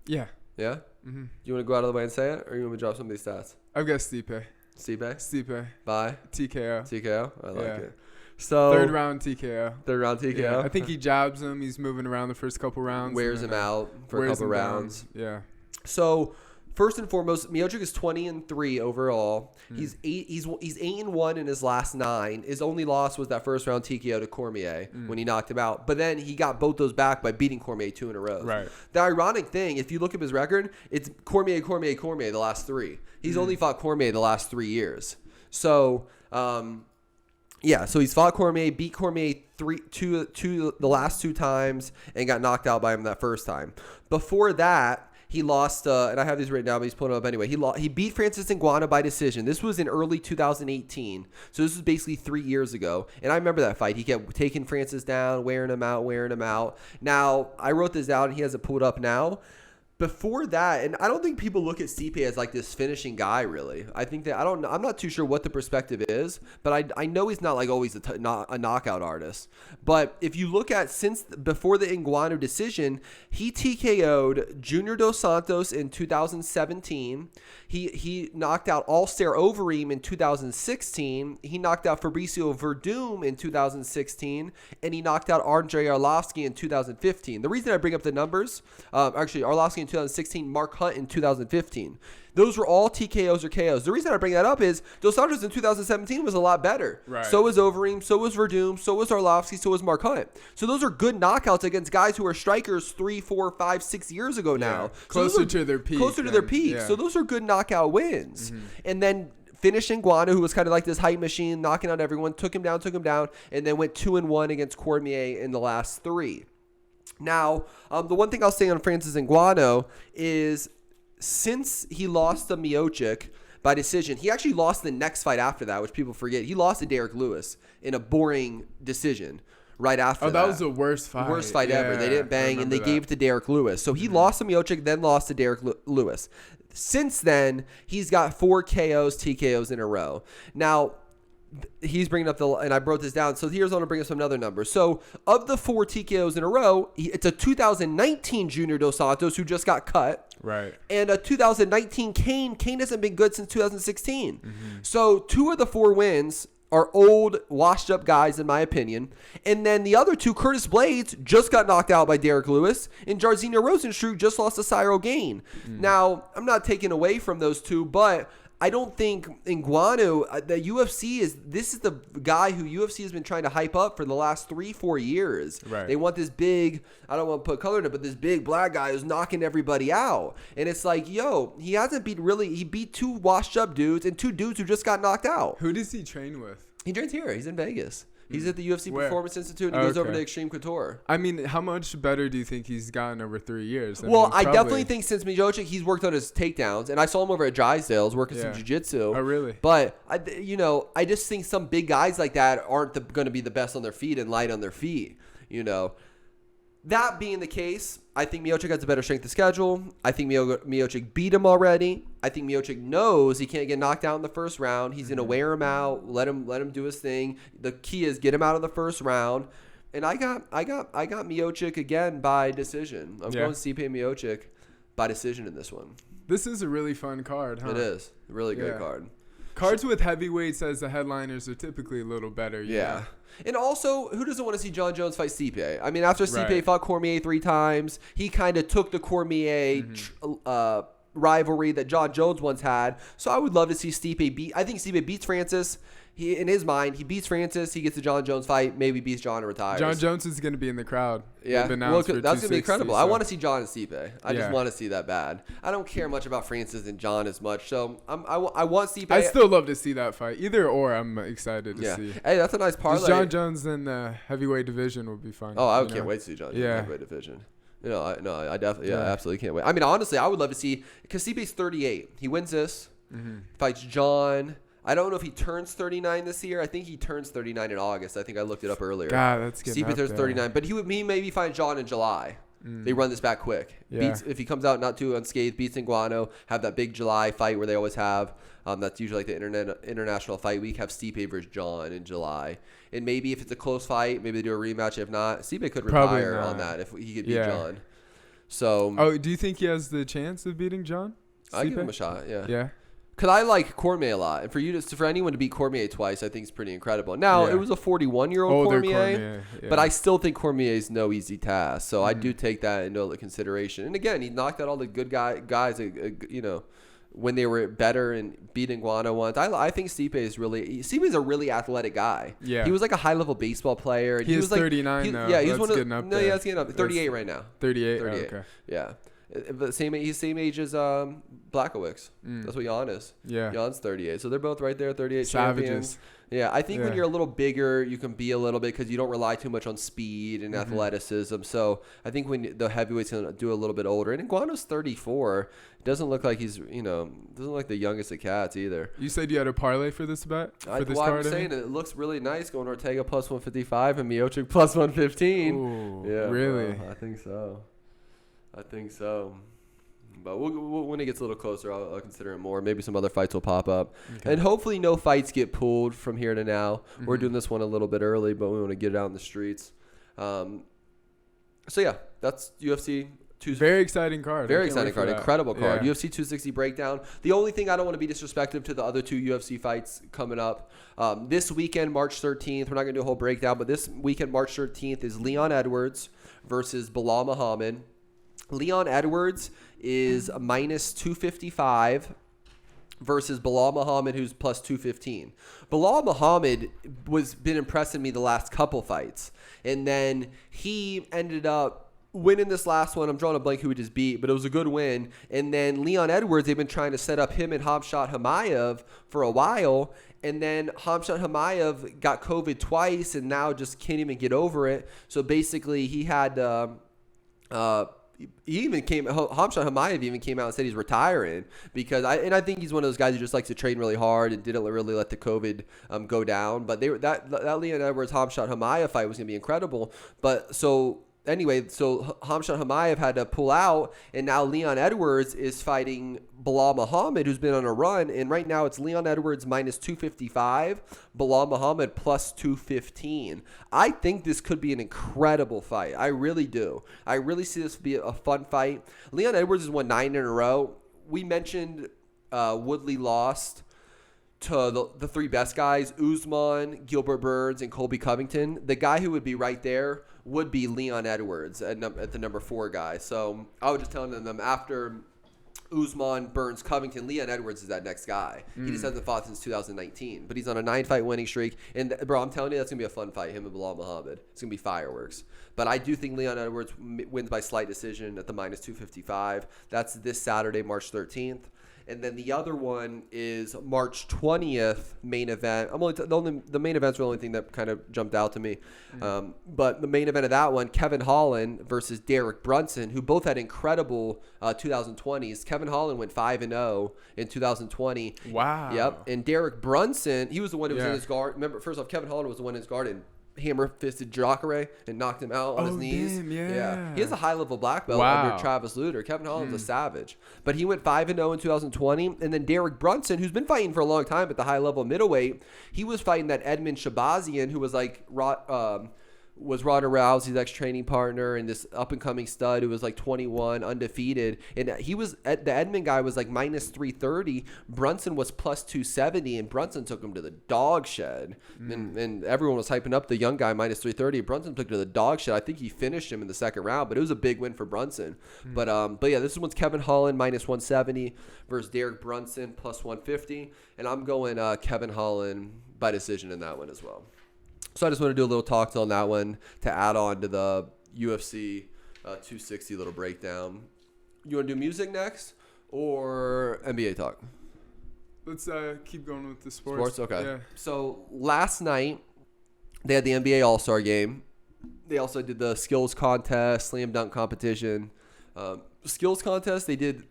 Yeah. Yeah? Mm-hmm. Do you want to go out of the way and say it, or you want me to drop some of these stats? I've got Stipe. Stipe? By? TKO. TKO? I like it. So third round TKO. Yeah. I think he jabs him. He's moving around the first couple rounds. Wears him out for a couple rounds. Yeah. So first and foremost, Miocic is 20-3 overall. He's 8-1 in his last 9. His only loss was that first round TKO to Cormier when he knocked him out. But then he got both those back by beating Cormier 2 in a row. Right. The ironic thing, if you look at his record, it's Cormier the last 3. He's only fought Cormier the last 3 years. So, so he's fought Cormier, beat Cormier the last 2 times, and got knocked out by him that first time. Before that, he lost, and I have these written down, but he's pulling it up anyway. He beat Francis Ngannou by decision. This was in early 2018. So this was basically 3 years ago. And I remember that fight. He kept taking Francis down, wearing him out. Now, I wrote this down, and he has it pulled up now. Before that, and I don't think people look at Stipe as like this finishing guy, really. I think that I'm not too sure what the perspective is, but I know he's not like always a knockout artist. But if you look at before the Ngannou decision, he TKO'd Junior Dos Santos in 2017. He knocked out Alistair Overeem in 2016. He knocked out Fabricio Verdum in 2016, and he knocked out Andrei Arlovsky in 2015. The reason I bring up the numbers, Arlovsky in 2016, Mark Hunt in 2015. Those were all TKOs or KOs. The reason I bring that up is Dos Santos in 2017 was a lot better. Right. So was Overeem, so was Verdum, so was Arlovsky, so was Mark Hunt. So those are good knockouts against guys who are strikers 3, 4, 5, 6 years ago now. Closer to their peak. Yeah. So those are good knockout wins. Mm-hmm. And then finished Ngannou, who was kind of like this hype machine, knocking out everyone, took him down, and then went 2-1 against Cormier in the last 3. Now, the one thing I'll say on Francis Ngannou is since he lost to Miocic by decision, he actually lost the next fight after that, which people forget. He lost to Derrick Lewis in a boring decision right after that. Oh, that was the worst fight. Worst fight ever. They didn't bang, and they gave it to Derrick Lewis. So he lost to Miocic, then lost to Derrick Lewis. Since then, he's got 4 KOs, TKOs in a row. Now, he's bringing up and I wrote this down. So here's, I want to bring up some other numbers. So of the 4 TKOs in a row, it's a 2019 Junior Dos Santos who just got cut. Right. And a 2019 Kane. Kane hasn't been good since 2016. Mm-hmm. So 2 of the 4 wins are old, washed up guys, in my opinion. And then the other 2, Curtis Blades, just got knocked out by Derrick Lewis, and Jairzinho Rozenstruik just lost to Cyril Gane. Now, I'm not taking away from those 2, but I don't think Ngannou, the UFC this is the guy who UFC has been trying to hype up for the last 3-4 years. Right. They want this big, I don't want to put color in it, but this big black guy who's knocking everybody out. And it's like, he hasn't he beat 2 washed up dudes and 2 dudes who just got knocked out. Who does he train with? He trains here. He's in Vegas. He's at the UFC Performance Institute, and he goes over to Extreme Couture. I mean, how much better do you think he's gotten over 3 years? I definitely think since Miocic, he's worked on his takedowns, and I saw him over at Drysdale's working some jiu-jitsu. Oh, really? But, I just think some big guys like that aren't going to be the best on their feet and light on their feet, That being the case, I think Miocic has a better strength of schedule. I think Miocic beat him already. I think Miocic knows he can't get knocked out in the first round. He's going to wear him out, let him do his thing. The key is get him out of the first round. And I got Miocic again by decision. I'm going Stipe Miocic by decision in this one. This is a really fun card, huh? It is. A really great card. Cards with heavyweights as the headliners are typically a little better. Yeah. And also, who doesn't want to see Jon Jones fight Stipe? I mean, after Stipe fought Cormier 3 times, he kind of took the Cormier rivalry that Jon Jones once had. So I would love to see Stipe beat. I think Stipe beats Francis. In his mind, he beats Francis. He gets the Jon Jones fight. Maybe beats Jon and retires. Jon Jones is going to be in the crowd. Yeah, that's going to be incredible. So. I want to see Jon and Stipe. I just want to see that bad. I don't care much about Francis and Jon as much. So I want Stipe. I still love to see that fight. Either or, I'm excited to see. Hey, that's a nice parlay. Jon Jones in the heavyweight division would be fun. Oh, I can't wait to see Jon Jones in the heavyweight division. I definitely, absolutely can't wait. I mean, honestly, I would love to see, because Stipe's 38. He wins this, fights Jon. I don't know if he turns 39 this year. I think he turns 39 in August. I think I looked it up earlier. God, that's getting Stipe up turns there. 39, but he maybe find Shawn in July. They run this back quick. Yeah. If he comes out not too unscathed, beats Ngannou, have that big July fight where they always have. That's usually like the international fight week. Have Stipe versus John in July, and maybe if it's a close fight, maybe they do a rematch. If not, Stipe could retire on that if he could beat John. So. Do you think he has the chance of beating John? I give him a shot. Yeah. Yeah. Because I like Cormier a lot. And for anyone to beat Cormier twice, I think is pretty incredible. Now, it was a 41-year-old Cormier, but I still think Cormier is no easy task. So I do take that into consideration. And again, he knocked out all the good guys, when they were better and beat Ngannou once. I think Stipe is a really athletic guy. Yeah. He was like a high-level baseball player. He was 39, though. Yeah, he's getting up there. No, yeah, he's getting up. 38 right now. 38? 38. Oh, okay. Yeah. But he's same age as Blachowicz. That's what Jan is. Yeah. Jan's 38. So they're both right there, 38 Savages. Champions. Yeah, I think when you're a little bigger, you can be a little bit because you don't rely too much on speed and athleticism. So I think when the heavyweight's going to do a little bit older. And Nganou's 34. It doesn't look like he's, doesn't look like the youngest of cats either. You said you had a parlay for this bet? I'm saying it looks really nice going Ortega plus 155 and Miocic plus 115. Ooh, yeah, really? I think so. But when it gets a little closer, I'll consider it more. Maybe some other fights will pop up. Okay. And hopefully no fights get pulled from here to now. We're doing this one a little bit early, but we want to get it out in the streets. So, yeah, that's UFC 260. Very exciting card. Very exciting card. Incredible card. UFC 260 breakdown. The only thing I don't want to be disrespectful to the other two UFC fights coming up. This weekend, March 13th, we're not going to do a whole breakdown, but this weekend, March 13th, is Leon Edwards versus Bilal Muhammad. Leon Edwards is minus 255 versus Bilal Muhammad, who's plus 215. Bilal Muhammad been impressing me the last couple fights. And then he ended up winning this last one. I'm drawing a blank who he just beat, but it was a good win. And then Leon Edwards, they've been trying to set up him and Khamzat Chimaev for a while. And then Khamzat Chimaev got COVID twice and now just can't even get over it. So basically he had Khamzat Chimaev even came out and said he's retiring because I think he's one of those guys who just likes to train really hard and didn't really let the COVID go down. But that Leon Edwards Khamzat Chimaev fight was gonna be incredible. But so Khamzat Chimaev had to pull out, and now Leon Edwards is fighting Bilal Muhammad, who's been on a run, and right now it's Leon Edwards minus 255, Bilal Muhammad plus 215. I think this could be an incredible fight. I really do. I really see this be a fun fight. Leon Edwards has won 9 in a row. We mentioned Woodley lost to the three best guys, Usman, Gilbert Burns, and Colby Covington. The guy who would be right there would be Leon Edwards at the number 4 guy. So I was just telling them after Usman, Burns, Covington, Leon Edwards is that next guy. He just hasn't fought since 2019, but he's on a 9-fight winning streak. And bro, I'm telling you, that's gonna be a fun fight. Him and Bilal Muhammad. It's gonna be fireworks. But I do think Leon Edwards wins by slight decision at the minus 255. That's this Saturday, March 13th. And then the other one is March 20th main event. The main event's the only thing that kind of jumped out to me. But the main event of that one, Kevin Holland versus Derrick Brunson, who both had incredible 2020s. Kevin Holland went 5-0 in 2020. Wow. Yep. And Derrick Brunson, he was the one who was in his guard. Remember, first off, Kevin Holland was the one in his guard and hammer-fisted Jacare and knocked him out on his knees. Damn, yeah. He has a high-level black belt under Travis Lutter. Kevin Holland's a savage. But he went 5-0 in 2020. And then Derrick Brunson, who's been fighting for a long time at the high-level middleweight, he was fighting that Edmund Shabazian, who was like was Ronda Rousey's ex-training partner and this up-and-coming stud who was like 21, undefeated. And the Edmund guy was like minus 330. Brunson was plus 270, and Brunson took him to the dog shed. And everyone was hyping up the young guy minus 330. Brunson took him to the dog shed. I think he finished him in the second round, but it was a big win for Brunson. But yeah, this one's Kevin Holland minus 170 versus Derrick Brunson plus 150. And I'm going Kevin Holland by decision in that one as well. So I just want to do a little talk on that one to add on to the UFC 260 little breakdown. You want to do music next or NBA talk? Let's keep going with the sports. Okay. Yeah. So last night they had the NBA All-Star game. They also did the skills contest, slam dunk competition. Skills contest, they do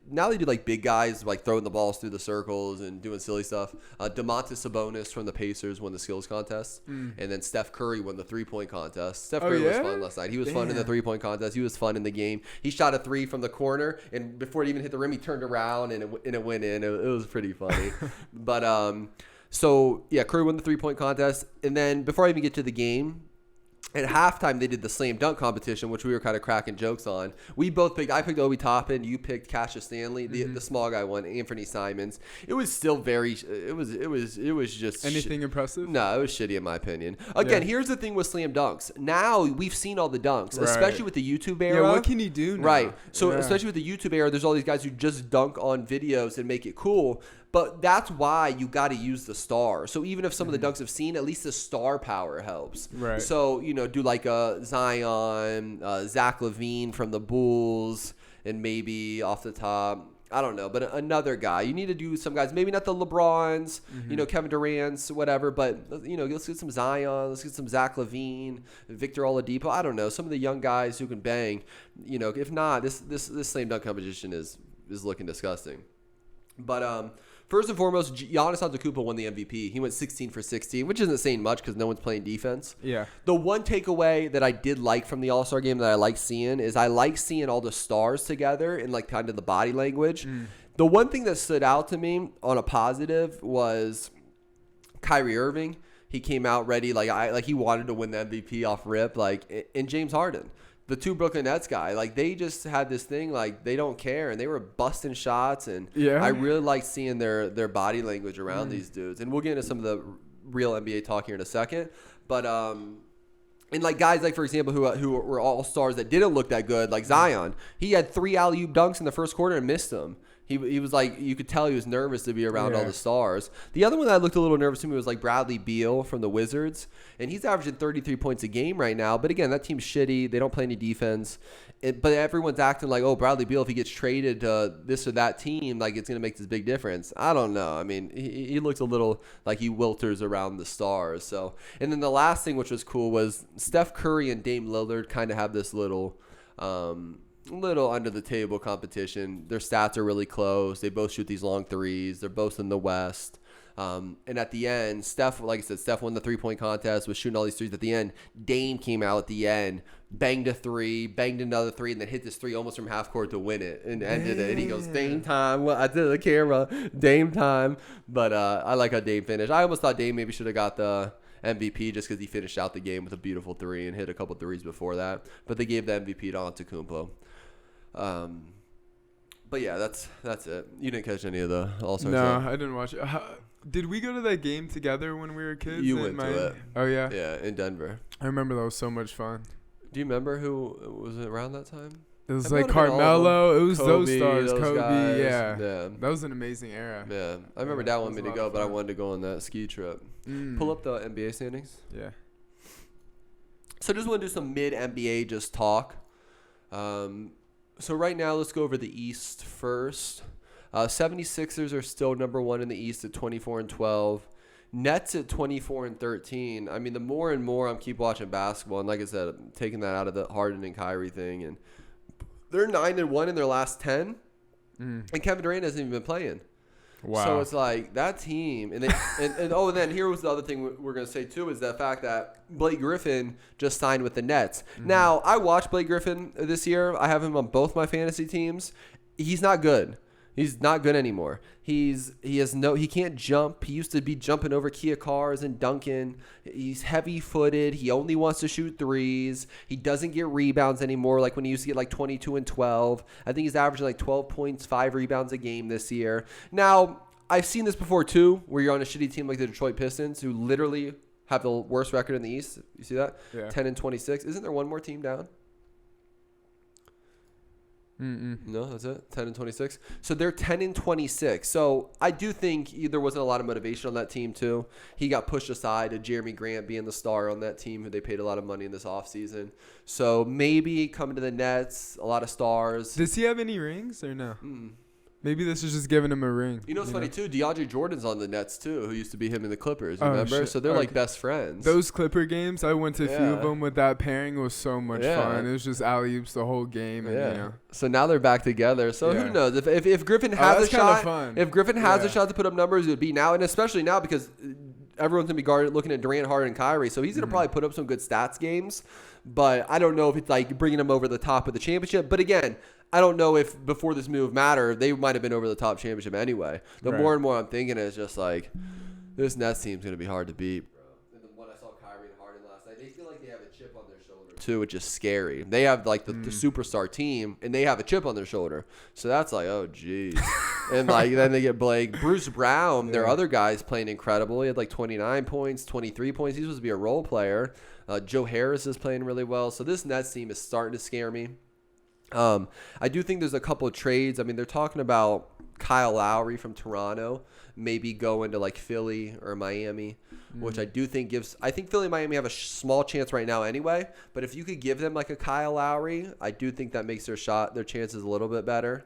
like big guys like throwing the balls through the circles and doing silly stuff. Domantas Sabonis from the Pacers won the skills contest, and then Steph Curry won the 3-point contest. Steph Curry was fun last night. He was fun in the 3-point contest. He was fun in the game. He shot a 3 from the corner, and before it even hit the rim, he turned around and it went in. It was pretty funny. But so yeah, Curry won the 3-point contest, and then before I even get to the game, at halftime, they did the slam dunk competition, which we were kind of cracking jokes on. I picked Obi Toppin. You picked Cassius Stanley. The small guy won, Anthony Simons. It was still it was just anything impressive? No, it was shitty in my opinion. Again, here's the thing with slam dunks. Now we've seen all the dunks, especially with the YouTube era. Yeah, what can you do now? Right. So especially with the YouTube era, there's all these guys who just dunk on videos and make it cool. But that's why you got to use the star. So even if some of the dunks have seen, at least the star power helps. Right. So, do like a Zion, Zach LaVine from the Bulls, and maybe off the top, I don't know, but another guy. You need to do some guys, maybe not the LeBrons, Kevin Durant's, whatever, but, let's get some Zion, let's get some Zach LaVine, Victor Oladipo. I don't know, some of the young guys who can bang. If not, this slam dunk competition is looking disgusting. But first and foremost, Giannis Antetokounmpo won the MVP. He went 16 for 16, which isn't saying much because no one's playing defense. Yeah. The one takeaway that I did like from the All-Star game that I like seeing is I like seeing all the stars together and like kind of the body language. The one thing that stood out to me on a positive was Kyrie Irving. He came out ready like he wanted to win the MVP off rip, and James Harden. The two Brooklyn Nets guy, they just had this thing, they don't care, and they were busting shots, and I really like seeing their body language around these dudes. And we'll get into some of the real NBA talk here in a second. But and guys for example who were all stars that didn't look that good, like Zion, he had 3 alley-oop dunks in the first quarter and missed them. He was you could tell he was nervous to be around all the stars. The other one that looked a little nervous to me was Bradley Beal from the Wizards. And he's averaging 33 points a game right now. But again, that team's shitty. They don't play any defense. But everyone's acting like, oh, Bradley Beal, if he gets traded to this or that team, it's going to make this big difference. I don't know. I mean, he looks a little like he wilters around the stars. So, and then the last thing, which was cool, was Steph Curry and Dame Lillard kind of have this little under the table competition. Their stats are really close. They both shoot these long threes. They're both in the West. And at the end, Steph won the 3-point contest, was shooting all these threes. At the end, Dame came out at the end, banged a 3, banged another 3, and then hit this 3 almost from half court to win it and ended it. And he goes, Dame time. Well, I did the camera, Dame time. But I like how Dame finished. I almost thought Dame maybe should have got the MVP just because he finished out the game with a beautiful 3 and hit a couple threes before that. But they gave the MVP to Antetokounmpo. But yeah, that's it. You didn't catch any of the All-Stars? No, I didn't watch it. Did we go to that game together when we were kids? You went to it. Oh, yeah? Yeah, in Denver. I remember that was so much fun. Do you remember who was around that time? It was Carmelo. It was Kobe, those stars. those Kobe, guys. Yeah. Yeah. That was an amazing era. Yeah. I remember Dad wanted me to go, but I wanted to go on that ski trip. Pull up the NBA standings. Yeah. So just want to do some mid-NBA just talk. So right now, let's go over the East first. 76ers are still number 1 in the East at 24-12. Nets at 24-13. I mean, the more and more I'm keep watching basketball, and like I said, I'm taking that out of the Harden and Kyrie thing, and they're 9-1 in their last 10, and Kevin Durant hasn't even been playing. Wow. So it's that team, and then here was the other thing we're gonna say too, is the fact that Blake Griffin just signed with the Nets. Now I watched Blake Griffin this year. I have him on both my fantasy teams. He's not good. He's not good anymore. He can't jump. He used to be jumping over Kia cars and dunking. He's heavy-footed. He only wants to shoot threes. He doesn't get rebounds anymore like when he used to get 22 and 12. I think he's averaging 12 points, 5 rebounds a game this year. Now, I've seen this before too, where you're on a shitty team like the Detroit Pistons, who literally have the worst record in the East. You see that? Yeah. 10-26. Isn't there one more team down? Mm-mm. No, that's it. 10-26. So they're 10-26. So I do think there wasn't a lot of motivation on that team too. He got pushed aside to Jeremy Grant being the star on that team, who they paid a lot of money in this offseason. So maybe coming to the Nets, a lot of stars. Does he have any rings or no? Maybe this is just giving him a ring. You know what's funny too? DeAndre Jordan's on the Nets too, who used to be him in the Clippers. Oh, Remember? shit. So they're like best friends. Those Clipper games, I went to a few of them with that pairing. It was so much fun. It was just alley-oops the whole game. And, you know. So now they're back together. So who knows? If Griffin has a shot, if Griffin has a shot to put up numbers, it would be now, and especially now because everyone's gonna be looking at Durant, Harden, and Kyrie. So he's gonna probably put up some good stats games. But I don't know if it's like bringing him over the top of the championship. But again, I don't know if before this move mattered, they might have been over the top championship anyway. The more and more I'm thinking is just like, this Nets team's going to be hard to beat. Bro. And when I saw Kyrie and Harden last night, they feel like they have a chip on their shoulder too, which is scary. They have like the superstar team, and they have a chip on their shoulder. So that's like, oh, geez. And like then they get Blake. Bruce Brown, their other guy's playing incredible. He had like 29 points, 23 points. He's supposed to be a role player. Joe Harris is playing really well. So this Nets team is starting to scare me. I do think there's a couple of trades. I mean, they're talking about Kyle Lowry from Toronto maybe going to like Philly or Miami, which I do think gives – I think Philly and Miami have a small chance right now anyway. But if you could give them like a Kyle Lowry, I do think that makes their chances a little bit better.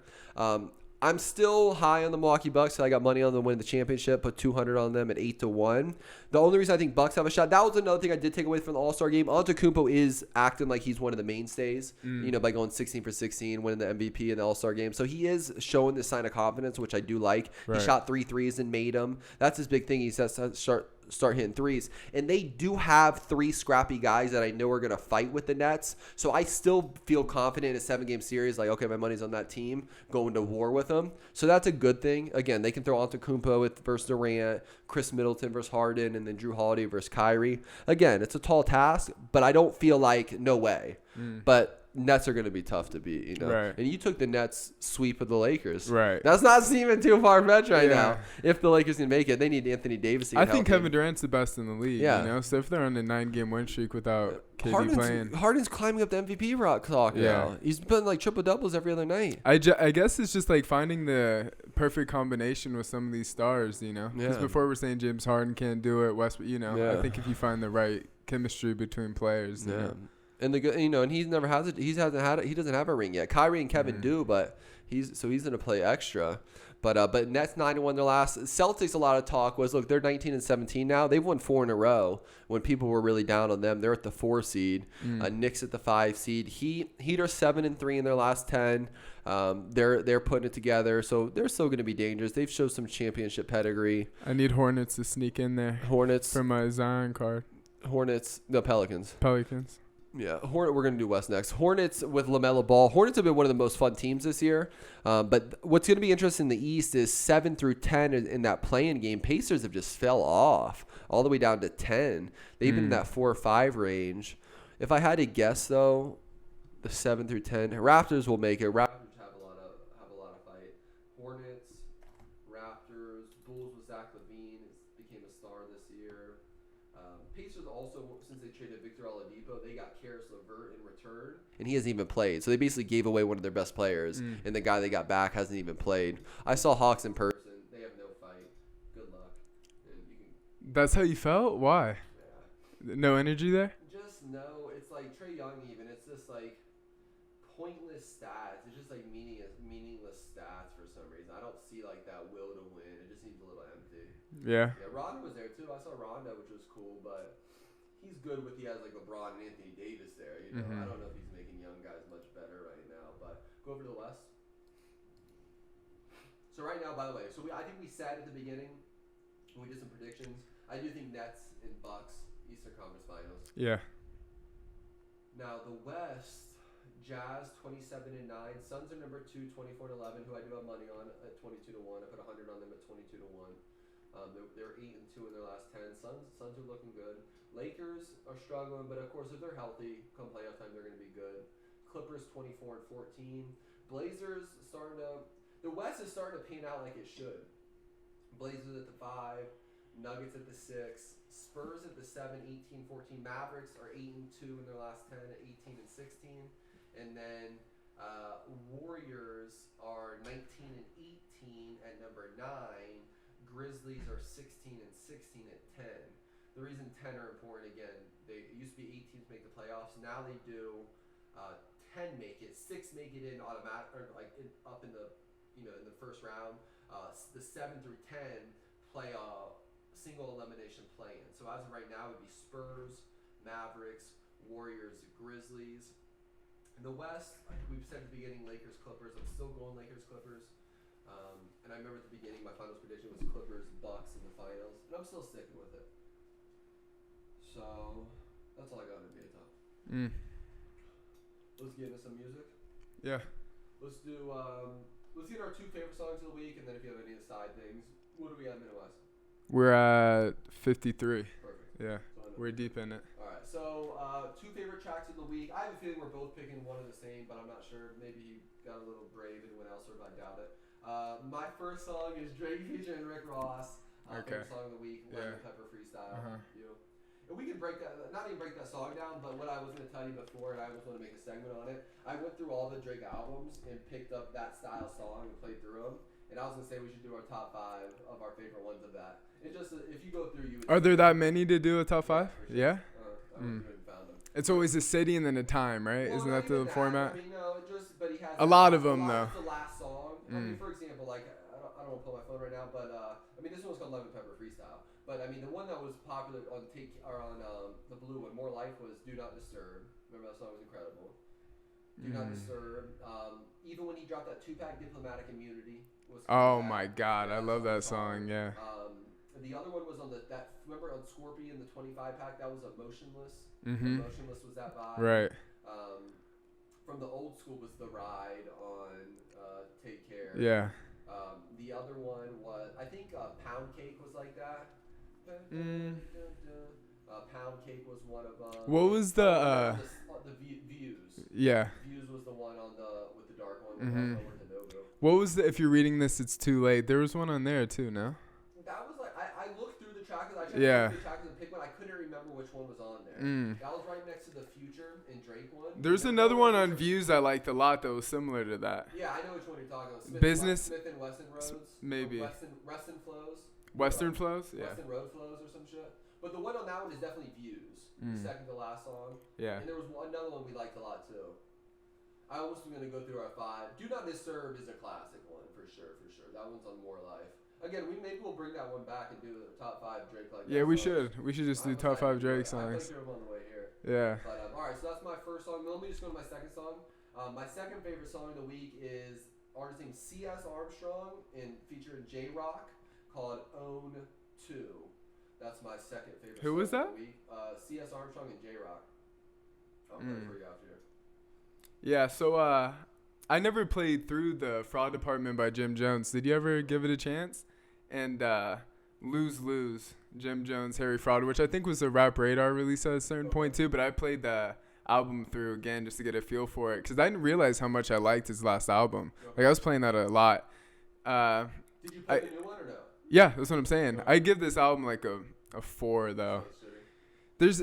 I'm still high on the Milwaukee Bucks. So I got money on them winning the championship. Put 200 on them at 8-1. The only reason I think Bucks have a shot. That was another thing I did take away from the All-Star game. Antetokounmpo is acting like he's one of the mainstays. By going 16 for 16, winning the MVP in the All-Star game. So he is showing this sign of confidence, which I do like. He shot 3 threes and made them. That's his big thing. He says start hitting threes. And they do have 3 scrappy guys that I know are going to fight with the Nets. So I still feel confident in a 7-game series. Like, okay, my money's on that team going to war with them. So that's a good thing. Again, they can throw Antetokounmpo versus Durant, Chris Middleton versus Harden, and then Drew Holiday versus Kyrie. Again, it's a tall task, but I don't feel like no way. But Nets are going to be tough to beat, you know. And you took the Nets sweep of the Lakers. That's not seeming too far-fetched right now. If the Lakers can make it, they need Anthony Davis to get I think Kevin Durant's the best in the league, you know. So if they're on a 9-game win streak without KD playing. Harden's climbing up the MVP clock now. He's been like triple-doubles every other night. I guess it's just like finding the perfect combination with some of these stars, you know. Because before we're saying James Harden can't do it, Westbrook, you know. I think if you find the right chemistry between players, you know. And and he doesn't have a ring yet. Kyrie and Kevin do, but he's gonna play extra. But Nets 9-1 their last. Celtics, a lot of talk was, look, they're 19-17 now. They've won 4 in a row. When people were really down on them, they're at the 4 seed. Knicks at the 5 seed. Heat are 7-3 in their last 10. They're putting it together, so they're still going to be dangerous. They've showed some championship pedigree. I need Hornets to sneak in there. Hornets for my Zion card. Pelicans. Yeah, we're going to do West next. Hornets with LaMelo Ball. Hornets have been one of the most fun teams this year. But what's going to be interesting in the East is 7 through 10 in that play-in game. Pacers have just fell off all the way down to 10. They've been in that 4 or 5 range. If I had to guess, though, the 7 through 10, Raptors will make it. Raptors have a lot of fight. Hornets, Raptors, Bulls with Zach LaVine became a star this year. Pacers also, since they traded Victor Oladipo, they got Karis LeVert in return, and he hasn't even played. So they basically gave away one of their best players, and the guy they got back hasn't even played. I saw Hawks in person. They have no fight. Good luck. That's how you felt? Why? Yeah. No energy there? Just no. It's like Trae Young even. It's just like pointless stats. It's just like meaningless stats for some reason. I don't see like that will to win. It just seems a little empty. Yeah. Rondo was there too. I saw Rondo, which was cool, but he's good with he has like LeBron and Anthony Davis there. You know, I don't know if he's making young guys much better right now. But go over to the West. So right now, by the way, I think we said at the beginning when we did some predictions. I do think Nets and Bucks Eastern Conference Finals. Yeah. Now the West, Jazz 27-9. Suns are number 2, 24-11. Who I do have money on at 22-1. I put 100 on them at 22-1. They're 8-2 in their last 10. Suns are looking good. Lakers are struggling, but of course if they're healthy, come playoff time, they're going to be good. Clippers 24-14. Blazers the West is starting to pan out like it should. Blazers at the 5, Nuggets at the 6, Spurs at the 7, 18-14. Mavericks are 8-2 in their last 10 at 18-16, and then Warriors are 19-18 at number 9. Grizzlies are 16-16 at 10. The reason 10 are important, again, it used to be 8 teams make the playoffs. Now they do 10 make it, 6 make it in automatic, or like up in the in the first round, the 7 through 10 play a single elimination play-in. So as of right now, it would be Spurs, Mavericks, Warriors, Grizzlies. In the West, like we've said at the beginning, Lakers, Clippers. I'm still going Lakers, Clippers. And I remember at the beginning, my finals prediction was Clippers, Bucks in the finals, and I'm still sticking with it. So that's all I got in the top. Let's get into some music. Yeah. Let's do. Let's get our 2 favorite songs of the week, and then if you have any side things, what do we have minute-wise? We're at 53. Perfect. Yeah. We're deep in it. All right. So 2 favorite tracks of the week. I have a feeling we're both picking one of the same, but I'm not sure. Maybe he got a little brave. Anyone else, or I doubt it. My first song is Drake featuring Rick Ross. Favorite song of the week, Lemon Pepper Freestyle. And we can break that, not even break that song down, but what I was going to tell you before, and I was going to make a segment on it, I went through all the Drake albums and picked up that style song and played through them. And I was going to say we should do our top 5 of our favorite ones of that. It just, if you go through, you would. Are there that many to do a top 5? Yeah? I went through and found them. It's always a city and then a time, right? Well, isn't that the format? I mean, no, but he has a lot of them, though. The last song. I mean, for example, like, I don't want to pull my phone right now, but, I mean, this one's called Lemon Pepper Freestyle. But, I mean, the one that was popular on the blue one, More Life, was Do Not Disturb. Remember that song was incredible. Do Not Disturb. Even when he dropped that 2-pack Diplomatic Immunity. My God. I love that song, yeah. The other one was on remember on Scorpion, the 25-pack? That was a Motionless. Motionless was that vibe. Right. From the old school was The Ride on Take Care. Yeah. The other one was, I think Pound Cake was like that. Pound Cake was one of them. What was the Views? Yeah. Views was the one with the dark one. What was the, if you're reading this, it's too late. There was one on there too, no? That was like, I looked through the track, I tried to look through the track and pick one. I couldn't remember which one was on there. That was right next to the Future and Drake one. There's another one on Views I liked a lot that was similar to that. Yeah, I know which one you're talking about. Smith and Wesson Roads. Maybe. Weston Flows. Western Flows? Yeah. Western Road Flows or some shit. But the one on that one is definitely Views. The second to last song. Yeah. And there was another one we liked a lot too. I almost was going to go through our 5. Do Not Disturb is a classic one for sure. That one's on More Life. Again, maybe we'll bring that one back and do the top 5 Drake like that. Yeah, we should. We should just do top 5 Drake songs. I played through them on the way here. Yeah. But, all right, so that's my first song. Let me just go to my second song. My second favorite song of the week is artist named C.S. Armstrong and featuring J-Rock called Own 2. That's my second favorite Who song was that? of the week. C.S. Armstrong and J-Rock. I'll play for you after. Yeah, so I never played through the Fraud Department by Jim Jones. Did you ever give it a chance? And Lose, Jim Jones, Harry Fraud, which I think was a Rap Radar release at a certain point too, but I played the album through again just to get a feel for it because I didn't realize how much I liked his last album. Like I was playing that a lot. Did you play the new one or no? Yeah, that's what I'm saying. I give this album like a 4 though. There's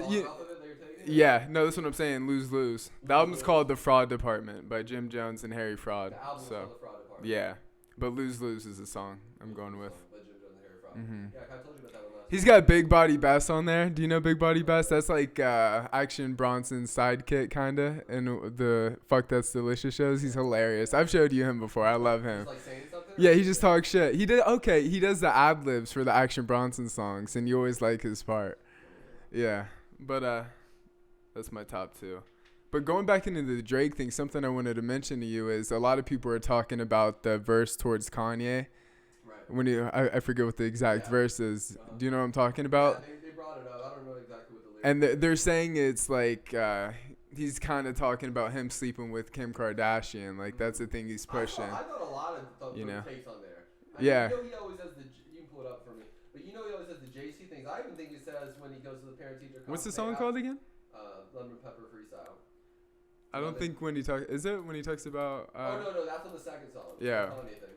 yeah, no, that's what I'm saying. Lose. The album's called The Fraud Department by Jim Jones and Harry Fraud. The album's called The Fraud Department. Yeah, but Lose is the song I'm going with. By Jim Jones and Harry Fraud. Yeah, I told you about that one last. He's got Big Body Bass on there. Do you know Big Body Bass? That's like Action Bronson's sidekick kinda in the Fuck That's Delicious shows. He's hilarious. I've showed you him before. I love him. He's like saying something? Yeah, he just talks shit. He does the ad libs for the Action Bronson songs, and you always like his part. Yeah, but that's my top 2. But going back into the Drake thing, something I wanted to mention to you is a lot of people are talking about the verse towards Kanye. Right. When I forget what the exact verse is. Do you know what I'm talking about? Yeah, they brought it up. I don't know exactly what the lyrics And they're saying it's like he's kind of talking about him sleeping with Kim Kardashian. Like that's the thing he's pushing. I thought a lot of takes on there. Yeah. You know he always has you can pull it up for me. But you know he always has the JC things. I even think he says when he goes to the parent-teacher conference. What's the song called again? Lemon Pepper Freestyle. I don't think when he talks. Is it when he talks about? No, that's on the second song. Yeah. Kanye thing.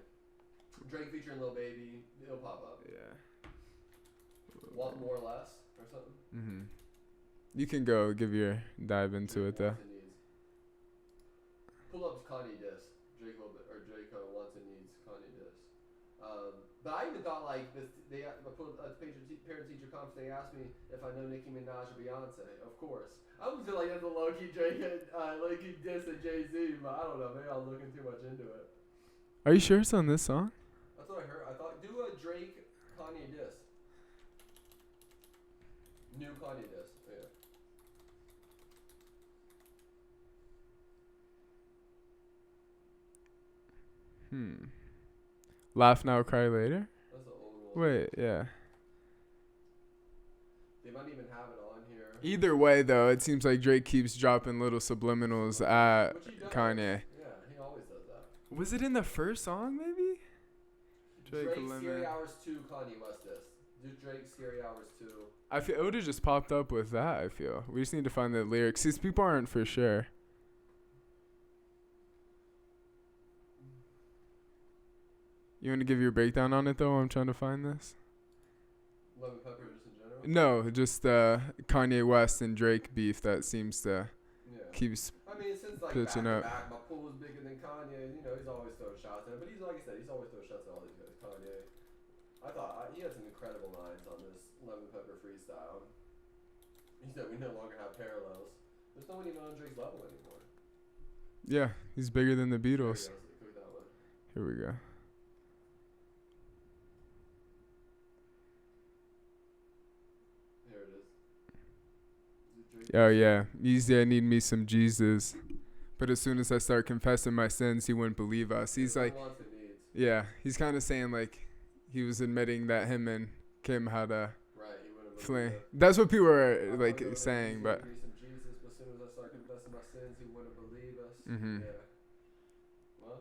Drake featuring Lil Baby. It'll pop up. Yeah. Want More or Less or something. Mhm. You can go give your dive into it though. Pull up Kanye diss. Drake wants and needs Kanye diss. But I even thought like this. I put at the parent-teacher conference. They asked me if I know Nicki Minaj or Beyonce. Of course. I was feel like that's a low-key Drake, low-key diss at Jay-Z, but I don't know. Maybe I was looking too much into it. Are you sure it's on this song? That's what I heard. I thought do a Drake Kanye diss. New Kanye diss. Yeah. Laugh now, cry later. That's the old one. Wait, yeah. They might even have it on here. Either way, though, it seems like Drake keeps dropping little subliminals at Kanye. Yeah, he always does that. Was it in the first song, maybe? Drake Scary Hours 2 Kanye West diss. Do Drake Scary Hours 2. I feel it would have just popped up with that, I feel. We just need to find the lyrics. These people aren't for sure. You want to give your breakdown on it, though? I'm trying to find this. Love and Pepper just in general? No, just Kanye West and Drake beef that seems to keeps since like pitching back up. to back, my pool was bigger than Kanye. You know, he's always throwing shots at him. But he's like I said, he's always throwing shots at all these guys. Kanye. I thought he had some incredible lines on this Lemon Pepper freestyle. He said we no longer have parallels. There's no one even on Drake's level anymore. Yeah, he's bigger than the Beatles. Here we go. Oh, yeah. Easy, I need me some Jesus. But as soon as I start confessing my sins, he wouldn't believe us. He's like, yeah, he's kind of saying like he was admitting that him and Kim had a fling. That's what people are like saying, but. As soon as I start confessing my sins, he wouldn't believe us. Mm-hmm. Yeah. Well,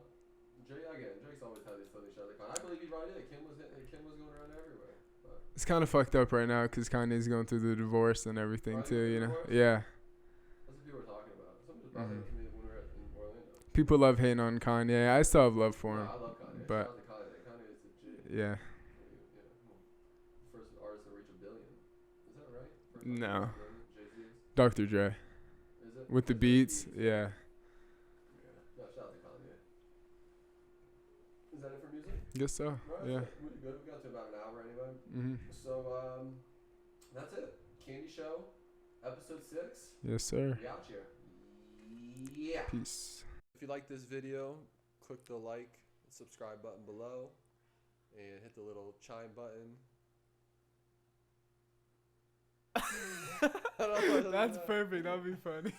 Drake's always had these funny shots. I believe he right there. Kim was going around everywhere. But. It's kind of fucked up right now because Kanye's going through the divorce and everything too, you know? Divorce? Yeah. That's what people were talking about. Something about that to me when we were in Orlando. People love hating on Kanye. I still have love for him. I love Kanye. But Shout out to Kanye. Kanye is a G. yeah. First artist to reach $1 billion. Is that right? First No. Jay-Z is? Dr. Dre. Is it? With the beats, yeah. No, shout out to Kanye. Is that it for music? Guess so. Right, Yeah. We good. We got to about an hour anyway. Mm-hmm. So that's it. KandiShow, episode 6. Yes, sir. We out here. Yeah. Peace. If you like this video, click the like and subscribe button below and hit the little chime button. That's perfect. That'll be funny.